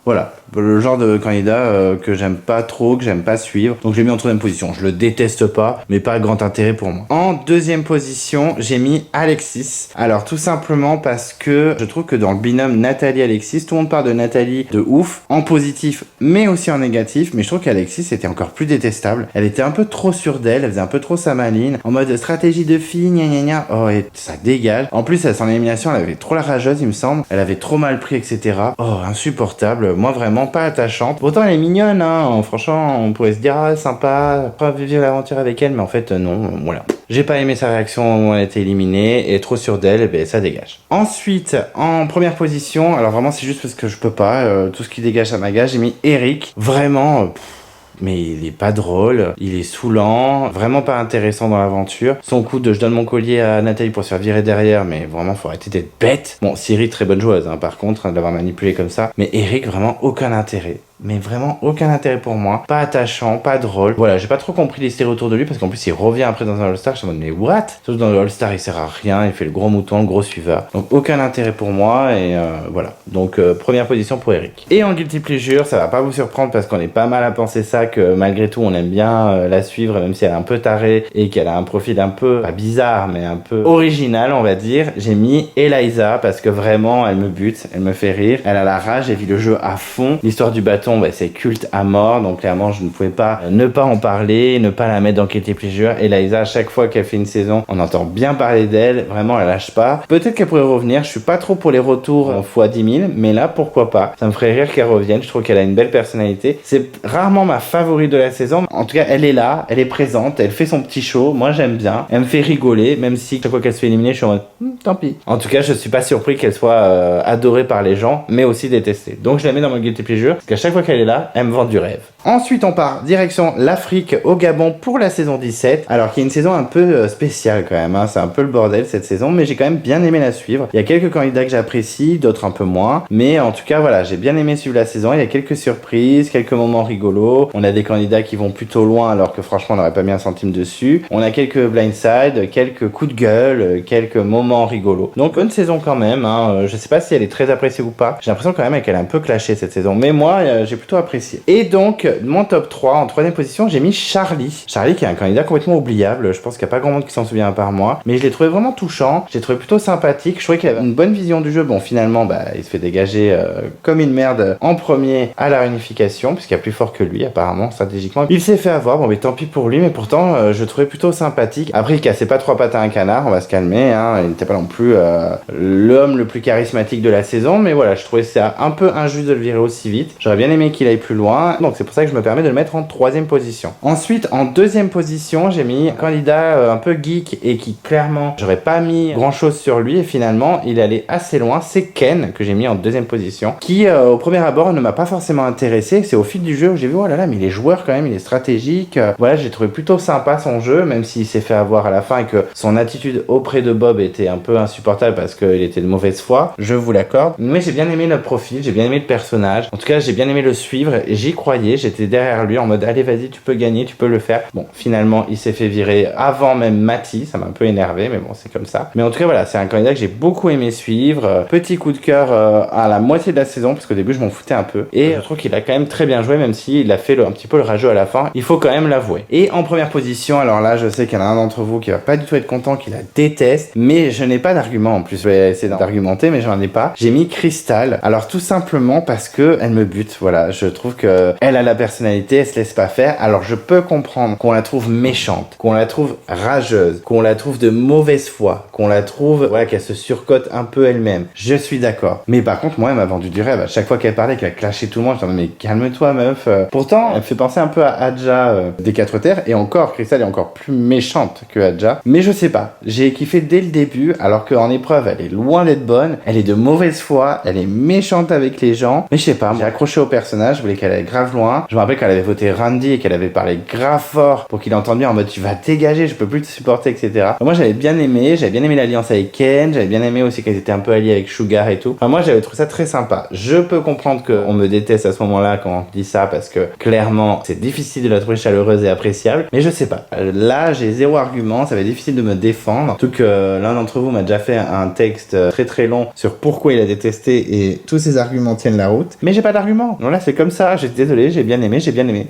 Voilà, le genre de candidat que j'aime pas trop, que j'aime pas suivre. Donc j'ai mis en troisième position. Je le déteste pas, mais pas grand intérêt pour moi. En deuxième position, j'ai mis Alexis. Alors tout simplement parce que je trouve que dans le binôme Nathalie-Alexis, tout le monde parle de Nathalie de ouf, en positif, mais aussi en négatif. Mais je trouve qu'Alexis était encore plus détestable. Elle était un peu trop sûre d'elle, elle faisait un peu trop sa maline, en mode stratégie de fille, gna gna gna. Oh, et ça dégage. En plus, à son élimination, elle avait trop la rageuse, il me semble. Elle avait trop mal pris, etc. Oh, insupportable. Moi, vraiment pas attachante. Pourtant, elle est mignonne, hein. Franchement, on pourrait se dire, ah, sympa, pas vivre l'aventure avec elle, mais en fait, non, voilà. J'ai pas aimé sa réaction où elle a été éliminée, et trop sûre d'elle, et ben ça dégage. Ensuite, en première position, alors vraiment, c'est juste parce que je peux pas, tout ce qui dégage, ça m'agace, j'ai mis Eric. Vraiment, mais il est pas drôle, il est saoulant, vraiment pas intéressant dans l'aventure. Son coup de je donne mon collier à Nathalie pour se faire virer derrière, mais vraiment faut arrêter d'être bête. Bon, Siri très bonne joueuse, hein, par contre, de l'avoir manipulé comme ça. Mais Eric, vraiment aucun intérêt. Mais vraiment aucun intérêt pour moi, pas attachant, pas drôle. Voilà, j'ai pas trop compris les stéréos autour de lui parce qu'en plus il revient après dans un All-Star, je me dis mais what? Sauf dans le All-Star il sert à rien, il fait le gros mouton, le gros suiveur. Donc aucun intérêt pour moi et voilà. Donc première position pour Eric. Et en Guilty Pleasure, ça va pas vous surprendre parce qu'on est pas mal à penser ça, que malgré tout on aime bien la suivre même si elle est un peu tarée et qu'elle a un profil un peu, pas bizarre mais un peu original on va dire. J'ai mis Eliza parce que vraiment elle me bute, elle me fait rire, elle a la rage, elle vit le jeu à fond. L'histoire du bâton, bah, c'est culte à mort, donc clairement je ne pouvais pas ne pas en parler, ne pas la mettre dans Guilty Pleasure. Et Eliza, à chaque fois qu'elle fait une saison, on entend bien parler d'elle, vraiment elle lâche pas. Peut-être qu'elle pourrait revenir, je suis pas trop pour les retours fois 10 000, mais là pourquoi pas, ça me ferait rire qu'elle revienne, je trouve qu'elle a une belle personnalité. C'est rarement ma favorite de la saison, en tout cas elle est là, elle est présente, elle fait son petit show, moi j'aime bien, elle me fait rigoler, même si chaque fois qu'elle se fait éliminer je suis en mode tant pis. En tout cas je suis pas surpris qu'elle soit adorée par les gens, mais aussi détestée. Donc je la mets dans mon Guilty Pleasure, parce qu'à chaque fois qu'elle est là, elle me vend du rêve. Ensuite, on part direction l'Afrique au Gabon pour la saison 17. Alors, qui est une saison un peu spéciale quand même, hein. C'est un peu le bordel cette saison, mais j'ai quand même bien aimé la suivre. Il y a quelques candidats que j'apprécie, d'autres un peu moins. Mais en tout cas, voilà, j'ai bien aimé suivre la saison. Il y a quelques surprises, quelques moments rigolos. On a des candidats qui vont plutôt loin alors que franchement, on n'aurait pas mis un centime dessus. On a quelques blindsides, quelques coups de gueule, quelques moments rigolos. Donc, bonne saison quand même, hein. Je sais pas si elle est très appréciée ou pas. J'ai l'impression quand même qu'elle est un peu clashée cette saison. Mais moi, j'ai plutôt apprécié. Et donc, mon top 3, en troisième position, j'ai mis Charlie. Charlie qui est un candidat complètement oubliable. Je pense qu'il n'y a pas grand monde qui s'en souvient à part moi. Mais je l'ai trouvé vraiment touchant. Je l'ai trouvé plutôt sympathique. Je trouvais qu'il avait une bonne vision du jeu. Bon, finalement, bah, il se fait dégager comme une merde en premier à la réunification, puisqu'il y a plus fort que lui, apparemment, stratégiquement. Il s'est fait avoir. Bon, mais tant pis pour lui. Mais pourtant, je le trouvais plutôt sympathique. Après, il cassait pas trois pattes à un canard. On va se calmer, hein. Il n'était pas non plus l'homme le plus charismatique de la saison. Mais voilà, je trouvais ça un peu injuste de le virer aussi vite. J'aurais bien aimé qu'il aille plus loin. Donc, c'est pour ça que je me permets de le mettre en troisième position. Ensuite, en deuxième position, j'ai mis un candidat un peu geek et qui, clairement, j'aurais pas mis grand chose sur lui et finalement, il allait assez loin. C'est Ken, que j'ai mis en deuxième position, qui, au premier abord, ne m'a pas forcément intéressé. C'est au fil du jeu où j'ai vu, oh là là, mais il est joueur quand même, il est stratégique. Voilà, j'ai trouvé plutôt sympa son jeu, même s'il s'est fait avoir à la fin et que son attitude auprès de Bob était un peu insupportable parce qu'il était de mauvaise foi. Je vous l'accorde. Mais j'ai bien aimé le profil, j'ai bien aimé le personnage. En tout cas, j'ai bien aimé le suivre et j'y croyais. J'étais derrière lui en mode allez vas-y tu peux gagner, tu peux le faire. Bon finalement il s'est fait virer avant même Mati, ça m'a un peu énervé mais bon c'est comme ça. Mais en tout cas voilà, c'est un candidat que j'ai beaucoup aimé suivre. Petit coup de cœur à la moitié de la saison parce qu'au début je m'en foutais un peu et je trouve qu'il a quand même très bien joué même s'il a fait un petit peu le rageux à la fin, il faut quand même l'avouer. Et en première position, alors là je sais qu'il y en a un d'entre vous qui va pas du tout être content, qui la déteste, mais je n'ai pas d'argument en plus, je vais essayer d'argumenter mais j'en ai pas. J'ai mis Crystal, alors tout simplement parce que elle me bute, voilà, je trouve que elle a la personnalité, elle se laisse pas faire. Alors je peux comprendre qu'on la trouve méchante, qu'on la trouve rageuse, qu'on la trouve de mauvaise foi, qu'on la trouve, voilà, qu'elle se surcote un peu elle-même. Je suis d'accord. Mais par contre, moi, elle m'a vendu du rêve. À chaque fois qu'elle parlait, qu'elle clashait tout le monde, je me disais, mais calme-toi, meuf. Pourtant, elle me fait penser un peu à Adja des Quatre Terres. Et encore, Crystal est encore plus méchante que Adja. Mais je sais pas. J'ai kiffé dès le début, alors qu'en épreuve, elle est loin d'être bonne. Elle est de mauvaise foi. Elle est méchante avec les gens. Mais je sais pas. J'ai accroché au personnage. Je voulais qu'elle aille grave loin. Je me rappelle qu'elle avait voté Randy et qu'elle avait parlé grave fort pour qu'il entende bien en mode tu vas dégager, je peux plus te supporter, etc. Donc moi j'avais bien aimé l'alliance avec Ken, j'avais bien aimé aussi qu'elles étaient un peu alliées avec Sugar et tout. Enfin, moi j'avais trouvé ça très sympa. Je peux comprendre qu'on me déteste à ce moment-là quand on dit ça parce que clairement c'est difficile de la trouver chaleureuse et appréciable, mais je sais pas. Là j'ai zéro argument, ça va être difficile de me défendre. Surtout que l'un d'entre vous m'a déjà fait un texte très très long sur pourquoi il a détesté et tous ces arguments tiennent la route. Mais j'ai pas d'argument. Voilà, c'est comme ça. Désolé, j'ai bien aimé.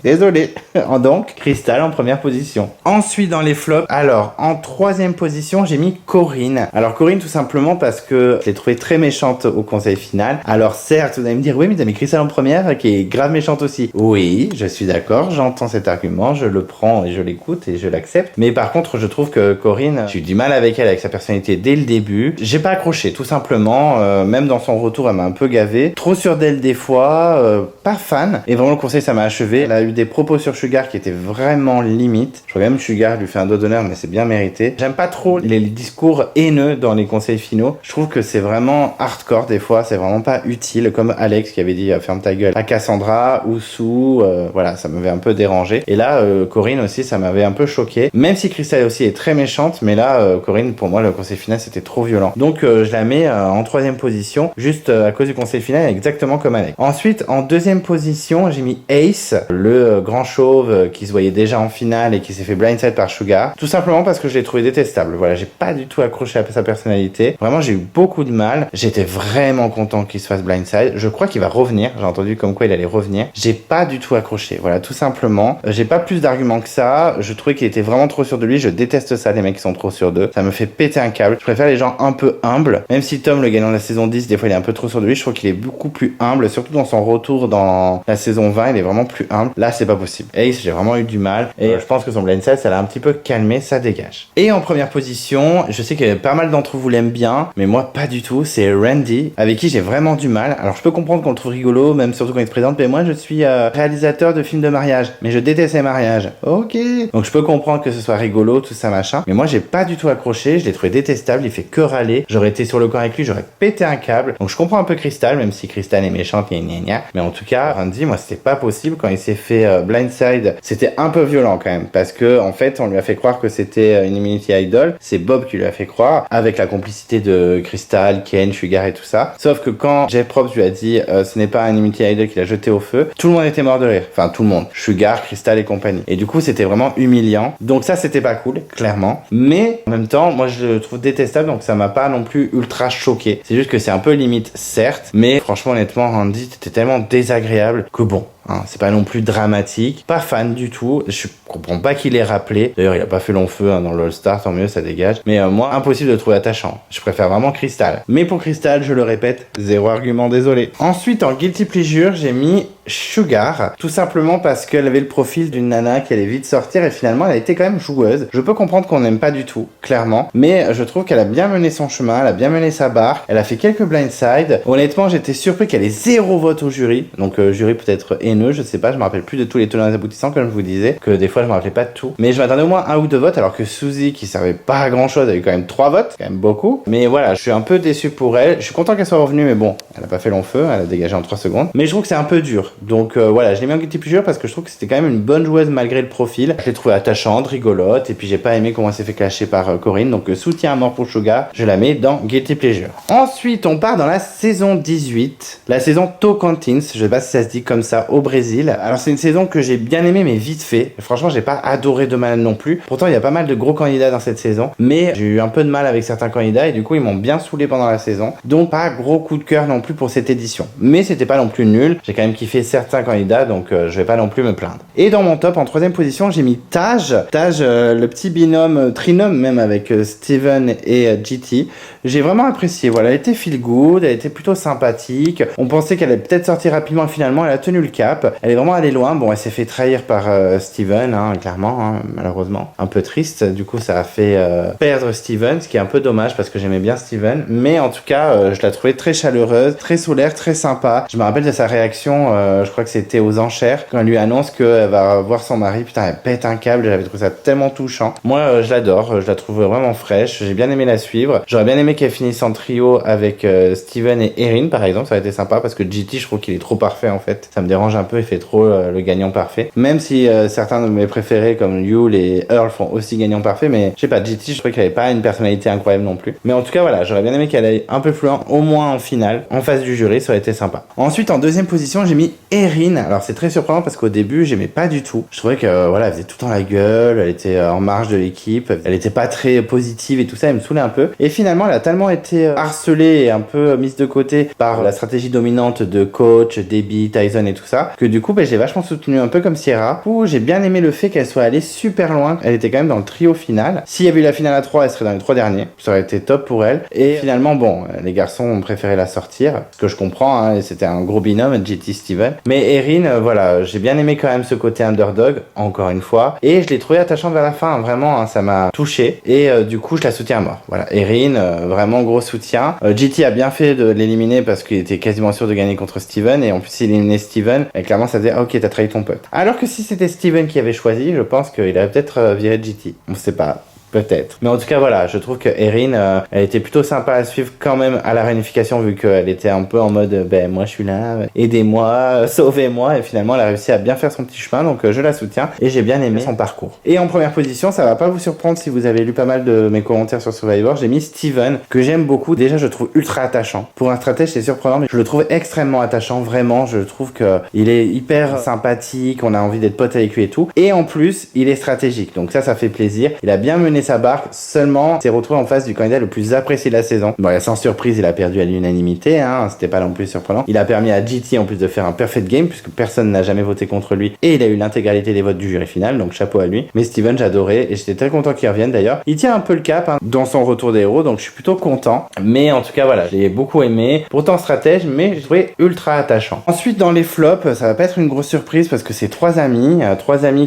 Désolé. Donc, Crystal en première position. Ensuite, dans les flops, alors, en troisième position, j'ai mis Corinne. Alors, Corinne, tout simplement parce que je l'ai trouvée très méchante au conseil final. Alors, certes, vous allez me dire, oui, mais t'as mis Crystal en première, qui est grave méchante aussi. Oui, je suis d'accord, j'entends cet argument, je le prends et je l'écoute et je l'accepte. Mais par contre, je trouve que Corinne, j'ai eu du mal avec elle, avec sa personnalité dès le début. J'ai pas accroché, tout simplement. Même dans son retour, elle m'a un peu gavé. Trop sûre d'elle des fois, pas fan. Et vraiment, le conseil, ça m'a achevé. Elle a eu des propos sur Sugar qui étaient vraiment limites. Je crois même que Sugar lui fait un doigt d'honneur, mais c'est bien mérité. J'aime pas trop les discours haineux dans les conseils finaux. Je trouve que c'est vraiment hardcore des fois, c'est vraiment pas utile, comme Alex qui avait dit ferme ta gueule à Cassandra ou Sue, voilà, ça m'avait un peu dérangé. Et là, Corinne aussi, ça m'avait un peu choqué. Même si Crystal aussi est très méchante, mais là, Corinne, pour moi, le conseil final, c'était trop violent. Donc, je la mets en troisième position, juste à cause du conseil final, exactement comme Alex. Ensuite, en deuxième position, j'ai mis Ace, le grand chauve qui se voyait déjà en finale et qui s'est fait blindside par Sugar. Tout simplement parce que je l'ai trouvé détestable. Voilà, j'ai pas du tout accroché à sa personnalité. Vraiment, j'ai eu beaucoup de mal. J'étais vraiment content qu'il se fasse blindside. Je crois qu'il va revenir. J'ai entendu comme quoi il allait revenir. J'ai pas du tout accroché. Voilà, tout simplement. J'ai pas plus d'arguments que ça. Je trouvais qu'il était vraiment trop sûr de lui. Je déteste ça, les mecs qui sont trop sûrs d'eux. Ça me fait péter un câble. Je préfère les gens un peu humbles. Même si Tom, le gagnant de la saison 10, des fois il est un peu trop sûr de lui. Je trouve qu'il est beaucoup plus humble. Surtout dans son retour dans la saison 20, il est vraiment plus humble. Là, c'est pas possible. Ace, j'ai vraiment eu du mal. Et je pense que son blindside, ça l'a un petit peu calmé. Ça dégage. Et en première position, je sais que pas mal d'entre vous l'aiment bien, mais moi pas du tout, c'est Randy, avec qui j'ai vraiment du mal. Alors je peux comprendre qu'on le trouve rigolo, même surtout quand il se présente, mais moi je suis réalisateur de films de mariage, mais je déteste les mariages. Ok. Donc je peux comprendre que ce soit rigolo, tout ça machin, mais moi j'ai pas du tout accroché, je l'ai trouvé détestable, il fait que râler. J'aurais été sur le corps avec lui, j'aurais pété un câble. Donc je comprends un peu Crystal, même si Crystal est méchante, gna. Mais en tout cas, Randy, moi c'était pas possible quand il s'est fait blindside. C'était un peu violent quand même, parce que en fait on lui a fait croire que c'était une immunity idol. C'est Bob qui lui a fait croire, avec la complicité de Crystal, Ken, Sugar et tout ça. Sauf que quand Jeff Probst lui a dit ce n'est pas un immunity idol qu'il a jeté au feu, tout le monde était mort de rire. Enfin tout le monde. Sugar, Crystal et compagnie. Et du coup c'était vraiment humiliant. Donc ça c'était pas cool, clairement. Mais en même temps, moi je le trouve détestable, donc ça m'a pas non plus ultra choqué. C'est juste que c'est un peu limite, certes. Mais franchement honnêtement, Randy, t'étais tellement désagréable que bon. Hein, c'est pas non plus dramatique, pas fan du tout, je comprends pas qu'il ait rappelé, d'ailleurs il a pas fait long feu dans l'All-Star, tant mieux, ça dégage, mais moi impossible de le trouver attachant, je préfère vraiment Crystal. Mais pour Crystal, je le répète, zéro argument, désolé. Ensuite en Guilty Pleasure, j'ai mis Sugar, tout simplement parce qu'elle avait le profil d'une nana qui allait vite sortir et finalement elle a été quand même joueuse. Je peux comprendre qu'on n'aime pas du tout, clairement, mais je trouve qu'elle a bien mené son chemin, elle a bien mené sa barre, elle a fait quelques blindsides. Honnêtement, j'étais surpris qu'elle ait 0 vote au jury, donc jury peut-être haineux, je sais pas, je me rappelle plus de tous les tenants et aboutissants comme je vous disais, que des fois je me rappelais pas de tout, mais je m'attendais au moins 1 ou 2 votes, alors que Suzy, qui servait pas à grand chose, a eu quand même 3 votes, quand même beaucoup. Mais voilà, je suis un peu déçu pour elle, je suis content qu'elle soit revenue, mais bon, elle a pas fait long feu, elle a dégagé en 3 secondes, mais je trouve que c'est un peu dur. Donc voilà, je l'ai mis en guilty pleasure parce que je trouve que c'était quand même une bonne joueuse malgré le profil. Je l'ai trouvée attachante, rigolote, et puis j'ai pas aimé comment elle s'est fait clasher par Corinne, donc soutien à mort pour Sugar, je la mets dans guilty pleasure. Ensuite, on part dans la saison 18, la saison Tocantins, je sais pas si ça se dit comme ça, au Brésil. Alors c'est une saison que j'ai bien aimée, mais vite fait. Franchement, j'ai pas adoré de mal non plus. Pourtant, il y a pas mal de gros candidats dans cette saison, mais j'ai eu un peu de mal avec certains candidats, et du coup, ils m'ont bien saoulé pendant la saison. Donc pas gros coup de cœur non plus pour cette édition. Mais c'était pas non plus nul. J'ai quand même kiffé certains candidats, donc je vais pas non plus me plaindre. Et dans mon top, en troisième position, j'ai mis Taj. Taj, le petit binôme, trinôme même avec Steven et GT. J'ai vraiment apprécié. Voilà, elle était feel good, elle était plutôt sympathique. On pensait qu'elle allait peut-être sortir rapidement, finalement, elle a tenu le cap. Elle est vraiment allée loin. Bon, elle s'est fait trahir par Steven, hein, clairement, hein, malheureusement. Un peu triste. Du coup, ça a fait perdre Steven, ce qui est un peu dommage parce que j'aimais bien Steven. Mais en tout cas, je la trouvais très chaleureuse, très solaire, très sympa. Je me rappelle de sa réaction, je crois que c'était aux enchères, quand elle lui annonce qu'elle va voir son mari. Putain, elle pète un câble. J'avais trouvé ça tellement touchant. Moi, je l'adore. Je la trouve vraiment fraîche. J'ai bien aimé la suivre. J'aurais bien aimé qu'elle finisse en trio avec Steven et Erin, par exemple. Ça aurait été sympa parce que GT, je trouve qu'il est trop parfait en fait. Ça me dérange un peu et fait trop le gagnant parfait. Même si certains de mes préférés comme Yule et Earl font aussi gagnant parfait, mais je sais pas, GT, je trouvais qu'elle avait pas une personnalité incroyable non plus. Mais en tout cas, voilà, j'aurais bien aimé qu'elle aille un peu plus loin, au moins en finale, en face du jury, ça aurait été sympa. Ensuite, en deuxième position, j'ai mis Erin. Alors, c'est très surprenant parce qu'au début, j'aimais pas du tout. Je trouvais que, voilà, elle faisait tout le temps la gueule, elle était en marge de l'équipe, elle était pas très positive et tout ça, elle me saoulait un peu. Et finalement, elle a tellement été harcelée et un peu mise de côté par la stratégie dominante de coach, Debbie, Tyson et tout ça, que du coup, j'ai vachement soutenu un peu comme Sierra, où j'ai bien aimé le fait qu'elle soit allée super loin. Elle était quand même dans le trio final. S'il y avait eu la finale à 3, elle serait dans les 3 derniers. Ça aurait été top pour elle. Et finalement, bon, les garçons ont préféré la sortir, ce que je comprends, hein, et c'était un gros binôme, JT Steven. Mais Erin, voilà, j'ai bien aimé quand même ce côté underdog, encore une fois, et je l'ai trouvé attachante vers la fin, hein, vraiment, hein, ça m'a touché, et du coup, je la soutiens à mort. Voilà, Erin, vraiment gros soutien. JT a bien fait de l'éliminer parce qu'il était quasiment sûr de gagner contre Steven, et en plus, il éliminait Steven, et clairement, ça faisait, ah, ok, t'as trahi ton pote. Alors que si c'était Steven qui avait choisi, je pense qu'il aurait peut-être viré JT. On sait pas. Peut-être. Mais en tout cas, voilà, je trouve que Erin, elle était plutôt sympa à suivre quand même à la réunification, vu qu'elle était un peu en mode, ben, moi je suis là, aidez-moi, sauvez-moi, et finalement elle a réussi à bien faire son petit chemin, donc je la soutiens, et j'ai bien aimé son parcours. Et en première position, ça va pas vous surprendre si vous avez lu pas mal de mes commentaires sur Survivor, j'ai mis Steven, que j'aime beaucoup. Déjà, je le trouve ultra attachant. Pour un stratège, c'est surprenant, mais je le trouve extrêmement attachant, vraiment, je trouve que il est hyper sympathique, on a envie d'être pote avec lui et tout, et en plus, il est stratégique, donc ça fait plaisir. Il a bien mené sa barque, seulement s'est retrouvé en face du candidat le plus apprécié de la saison. Bon, sans surprise, il a perdu à l'unanimité, hein, c'était pas non plus surprenant. Il a permis à GT en plus de faire un perfect game, puisque personne n'a jamais voté contre lui, et il a eu l'intégralité des votes du jury final, donc chapeau à lui. Mais Steven, j'adorais, et j'étais très content qu'il revienne d'ailleurs. Il tient un peu le cap, hein, dans son retour des héros, donc je suis plutôt content. Mais en tout cas, voilà, je l'ai beaucoup aimé. Pourtant stratège, mais je trouvais ultra attachant. Ensuite, dans les flops, ça va pas être une grosse surprise, parce que c'est trois amis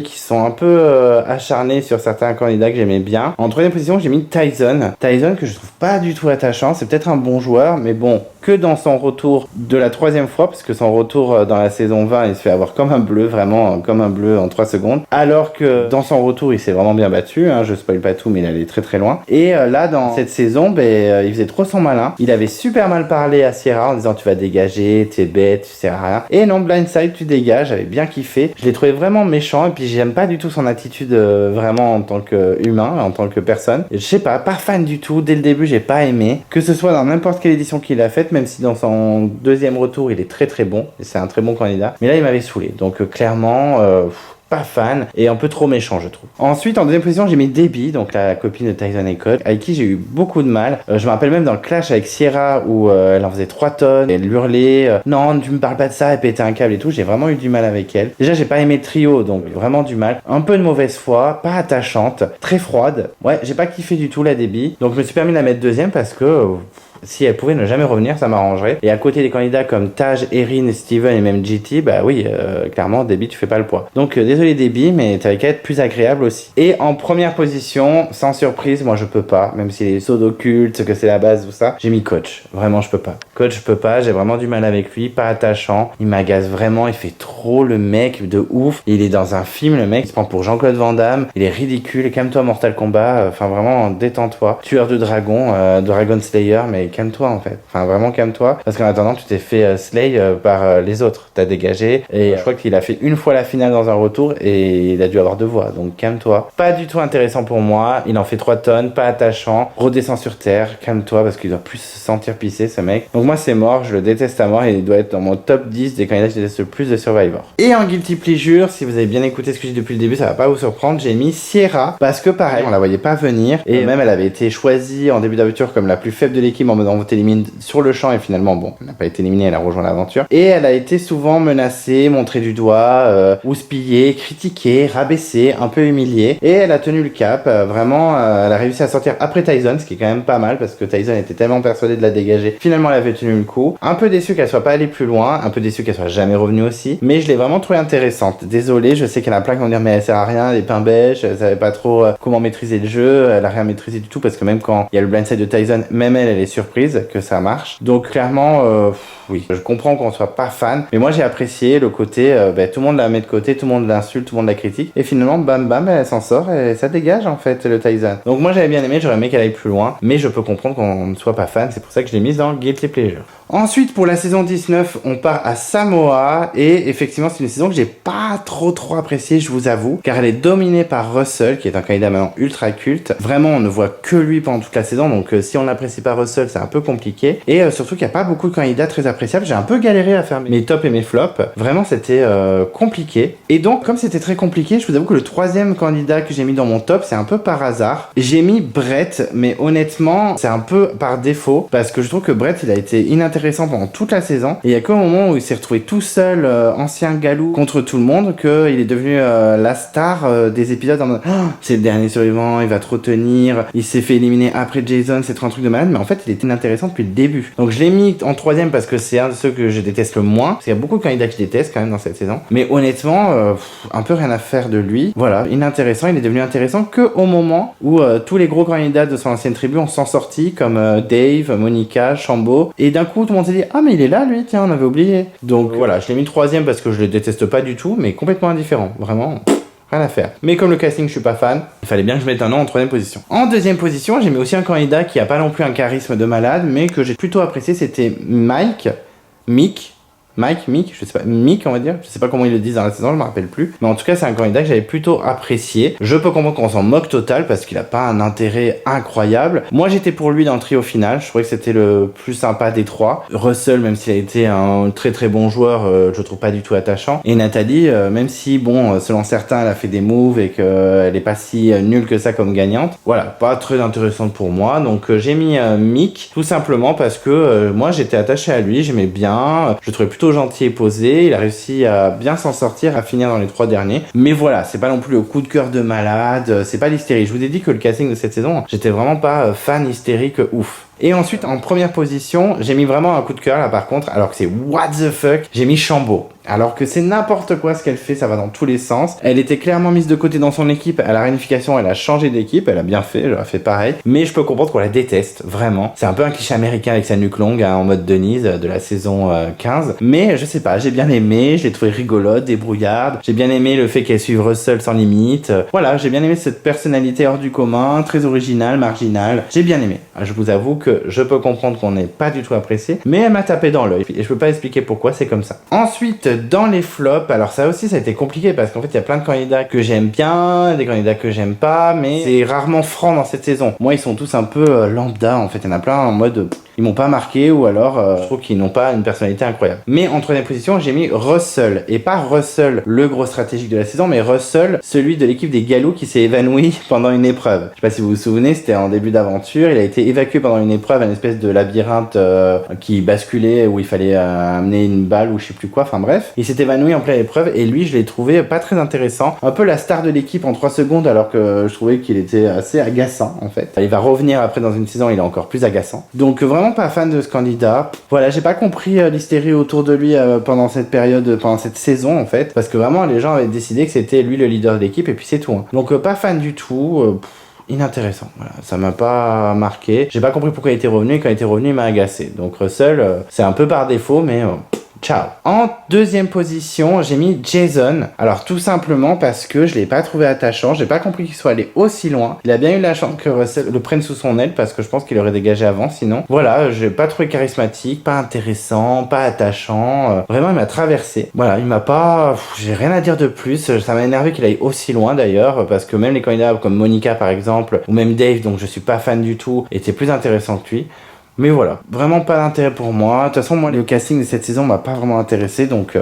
qui sont un peu acharnés sur certains candidats que j'aimais bien. En troisième position, j'ai mis Tyson. Tyson que je trouve pas du tout attachant. C'est peut-être un bon joueur, mais bon, que dans son retour de la troisième fois, parce que son retour dans la saison 20, il se fait avoir comme un bleu, vraiment comme un bleu en 3 secondes. Alors que dans son retour, il s'est vraiment bien battu. Hein, je spoil pas tout, mais il allait très très loin. Et là, dans cette saison, il faisait trop son malin. Il avait super mal parlé à Sierra en disant tu vas dégager, t'es bête, tu sers à rien. Et non, blindside, tu dégages. J'avais bien kiffé. Je l'ai trouvé vraiment méchant. Et puis j'aime pas du tout son attitude vraiment en tant qu'humain, en tant que personne. Je sais pas fan du tout. Dès le début, j'ai pas aimé. Que ce soit dans n'importe quelle édition qu'il a faite, même si dans son deuxième retour, il est très très bon. Et c'est un très bon candidat. Mais là, il m'avait saoulé. Donc clairement... pas fan et un peu trop méchant, je trouve. Ensuite, en deuxième position, j'ai mis Debbie, donc la copine de Tyson et Cole, avec qui j'ai eu beaucoup de mal. Je me rappelle même dans le clash avec Sierra où elle en faisait 3 tonnes, elle hurlait non, tu me parles pas de ça, elle pétait un câble et tout. J'ai vraiment eu du mal avec elle. Déjà, j'ai pas aimé le trio, donc vraiment du mal. Un peu de mauvaise foi, pas attachante, très froide. Ouais, j'ai pas kiffé du tout la Debbie. Donc je me suis permis de la mettre deuxième parce que si elle pouvait ne jamais revenir, ça m'arrangerait. Et à côté des candidats comme Taj, Erin, Steven et même GT, bah oui, clairement, Debbie, tu fais pas le poids. Donc désolé Debbie, mais t'avais qu'à être plus agréable aussi. Et en première position, sans surprise, moi je peux pas, même si les sauts d'occulte, que c'est la base, tout ça, j'ai mis Coach. Vraiment, je peux pas. Coach, je peux pas, j'ai vraiment du mal avec lui, pas attachant. Il m'agace vraiment, il fait trop le mec de ouf. Il est dans un film, le mec, il se prend pour Jean-Claude Van Damme, il est ridicule. Calme-toi, Mortal Kombat, enfin vraiment, détends-toi. Tueur de dragon, Dragon Slayer, mais calme-toi en fait. Enfin vraiment calme-toi. Parce qu'en attendant, tu t'es fait slay par les autres. T'as dégagé. Et je crois qu'il a fait une fois la finale dans un retour et il a dû avoir 2 voix. Donc calme-toi. Pas du tout intéressant pour moi. Il en fait 3 tonnes. Pas attachant. Redescend sur terre. Calme-toi parce qu'il doit plus se sentir pisser ce mec. Donc moi c'est mort. Je le déteste à mort et il doit être dans mon top 10 des candidats que je déteste le plus de Survivor. Et en Guilty Pleasure, si vous avez bien écouté ce que j'ai dit depuis le début, ça va pas vous surprendre. J'ai mis Sierra parce que pareil, on la voyait pas venir. Et même elle avait été choisie en début d'aventure comme la plus faible de l'équipe en mode on t'élimine sur le champ et finalement bon, elle n'a pas été éliminée, elle a rejoint l'aventure. Et elle a été souvent menacée, montrée du doigt, houspillée, critiquée, rabaissée, un peu humiliée. Et elle a tenu le cap, vraiment, elle a réussi à sortir après Tyson, ce qui est quand même pas mal parce que Tyson était tellement persuadé de la dégager. Finalement, elle avait tenu le coup. Un peu déçu qu'elle soit pas allée plus loin, un peu déçu qu'elle soit jamais revenue aussi. Mais je l'ai vraiment trouvée intéressante. Désolé, je sais qu'il y en a plein qui vont dire mais elle sert à rien, elle est pain bêche, elle savait pas trop comment maîtriser le jeu, elle a rien maîtrisé du tout parce que même quand il y a le blindside de Tyson, même elle est sur surprise que ça marche. Donc clairement, oui, je comprends qu'on soit pas fan, mais moi j'ai apprécié le côté, tout le monde la met de côté, tout le monde l'insulte, tout le monde la critique, et finalement, bam bam, elle s'en sort et ça dégage en fait le Taizan. Donc moi j'avais bien aimé, j'aurais aimé qu'elle aille plus loin, mais je peux comprendre qu'on ne soit pas fan, c'est pour ça que je l'ai mise dans Guilty Pleasure. Ensuite, pour la saison 19, on part à Samoa, et effectivement, c'est une saison que j'ai pas trop appréciée, je vous avoue, car elle est dominée par Russell, qui est un candidat maintenant ultra culte. Vraiment, on ne voit que lui pendant toute la saison, donc si on n'apprécie pas Russell, c'est un peu compliqué. Et surtout qu'il n'y a pas beaucoup de candidats très appréciables. J'ai un peu galéré à faire mes tops et mes flops. Vraiment, c'était compliqué. Et donc, comme c'était très compliqué, je vous avoue que le troisième candidat que j'ai mis dans mon top, c'est un peu par hasard. J'ai mis Brett, mais honnêtement, c'est un peu par défaut, parce que je trouve que Brett, il a été inintéressant pendant toute la saison, et il y a qu'au moment où il s'est retrouvé tout seul, ancien galou, contre tout le monde, qu'il est devenu la star des épisodes en mode c'est le dernier survivant, il va trop tenir, il s'est fait éliminer après Jason, c'est trop un truc de malade, mais en fait il était inintéressant depuis le début. Donc je l'ai mis en troisième parce que c'est un de ceux que je déteste le moins, parce qu'il y a beaucoup de candidats que je déteste quand même dans cette saison, mais honnêtement un peu rien à faire de lui. Voilà, inintéressant, il est devenu intéressant que au moment où tous les gros candidats de son ancienne tribu ont s'en sorti, comme Dave, Monica, Shambo, et d'un coup tout le monde s'est dit ah mais il est là lui, tiens, on avait oublié. Donc voilà, je l'ai mis troisième parce que je le déteste pas du tout, mais complètement indifférent, vraiment rien à faire. Mais comme le casting je suis pas fan, il fallait bien que je mette un nom en troisième position. En deuxième position, j'ai mis aussi un candidat qui a pas non plus un charisme de malade, mais que j'ai plutôt apprécié, c'était Mick, je sais pas, Mick on va dire, je sais pas comment ils le disent dans la saison, je me rappelle plus, mais en tout cas c'est un candidat que j'avais plutôt apprécié. Je peux comprendre qu'on s'en moque total parce qu'il a pas un intérêt incroyable. Moi j'étais pour lui dans le trio final, je trouvais que c'était le plus sympa des trois. Russell, même s'il a été un très bon joueur, je le trouve pas du tout attachant. Et Nathalie, même si bon, selon certains elle a fait des moves et qu'elle est pas si nulle que ça comme gagnante, voilà, pas très intéressante pour moi. Donc j'ai mis Mick, tout simplement parce que moi j'étais attaché à lui, j'aimais bien, je le trouvais plutôt gentil et posé, il a réussi à bien s'en sortir, à finir dans les 3 derniers, mais voilà, c'est pas non plus le coup de cœur de malade, c'est pas l'hystérie. Je vous ai dit que le casting de cette saison, j'étais vraiment pas fan hystérique ouf. Et ensuite, en première position, j'ai mis vraiment un coup de cœur là par contre, alors que c'est what the fuck, j'ai mis Shambo. Alors que c'est n'importe quoi ce qu'elle fait, ça va dans tous les sens. Elle était clairement mise de côté dans son équipe, à la réunification, elle a changé d'équipe, elle a bien fait, j'aurais fait pareil. Mais je peux comprendre qu'on la déteste, vraiment. C'est un peu un cliché américain avec sa nuque longue, hein, en mode Denise de la saison 15. Mais je sais pas, j'ai bien aimé, je l'ai trouvé rigolote, débrouillarde. J'ai bien aimé le fait qu'elle suive Russell sans limite. Voilà, j'ai bien aimé cette personnalité hors du commun, très originale, marginale. J'ai bien aimé. Je vous avoue que je peux comprendre qu'on n'est pas du tout apprécié, mais elle m'a tapé dans l'œil. Et je peux pas expliquer pourquoi, c'est comme ça. Ensuite, dans les flops, alors ça aussi ça a été compliqué parce qu'en fait il y a plein de candidats que j'aime bien, des candidats que j'aime pas, mais c'est rarement franc dans cette saison. Moi ils sont tous un peu lambda en fait, il y en a plein en mode ils m'ont pas marqué, ou alors je trouve qu'ils n'ont pas une personnalité incroyable. Mais en troisième position j'ai mis Russell, et pas Russell le gros stratégique de la saison, mais Russell celui de l'équipe des galous qui s'est évanoui pendant une épreuve. Je sais pas si vous vous souvenez, c'était en début d'aventure, il a été évacué pendant une épreuve, une espèce de labyrinthe qui basculait où il fallait amener une balle ou je sais plus quoi, enfin bref. Il s'est évanoui en pleine épreuve et lui je l'ai trouvé pas très intéressant, un peu la star de l'équipe en 3 secondes alors que je trouvais qu'il était assez agaçant en fait. Il va revenir après dans une saison, il est encore plus agaçant. Donc vraiment pas fan de ce candidat. Voilà, j'ai pas compris l'hystérie autour de lui pendant cette période, pendant cette saison en fait, parce que vraiment les gens avaient décidé que c'était lui le leader de l'équipe et puis c'est tout. Hein. Donc pas fan du tout. Inintéressant, voilà, ça m'a pas marqué. J'ai pas compris pourquoi il était revenu, et quand il était revenu il m'a agacé. Donc Russell, c'est un peu par défaut, mais ciao. En deuxième position, j'ai mis Jason. Alors tout simplement parce que je l'ai pas trouvé attachant, j'ai pas compris qu'il soit allé aussi loin. Il a bien eu la chance que Russell le prenne sous son aile parce que je pense qu'il aurait dégagé avant sinon. Voilà, j'ai pas trouvé charismatique, pas intéressant, pas attachant. Vraiment il m'a traversé. Voilà, il m'a pas... j'ai rien à dire de plus. Ça m'a énervé qu'il aille aussi loin d'ailleurs parce que même les candidats comme Monica par exemple ou même Dave, donc je suis pas fan du tout, étaient plus intéressants que lui. Mais voilà, vraiment pas d'intérêt pour moi. De toute façon, moi, le casting de cette saison m'a pas vraiment intéressé, donc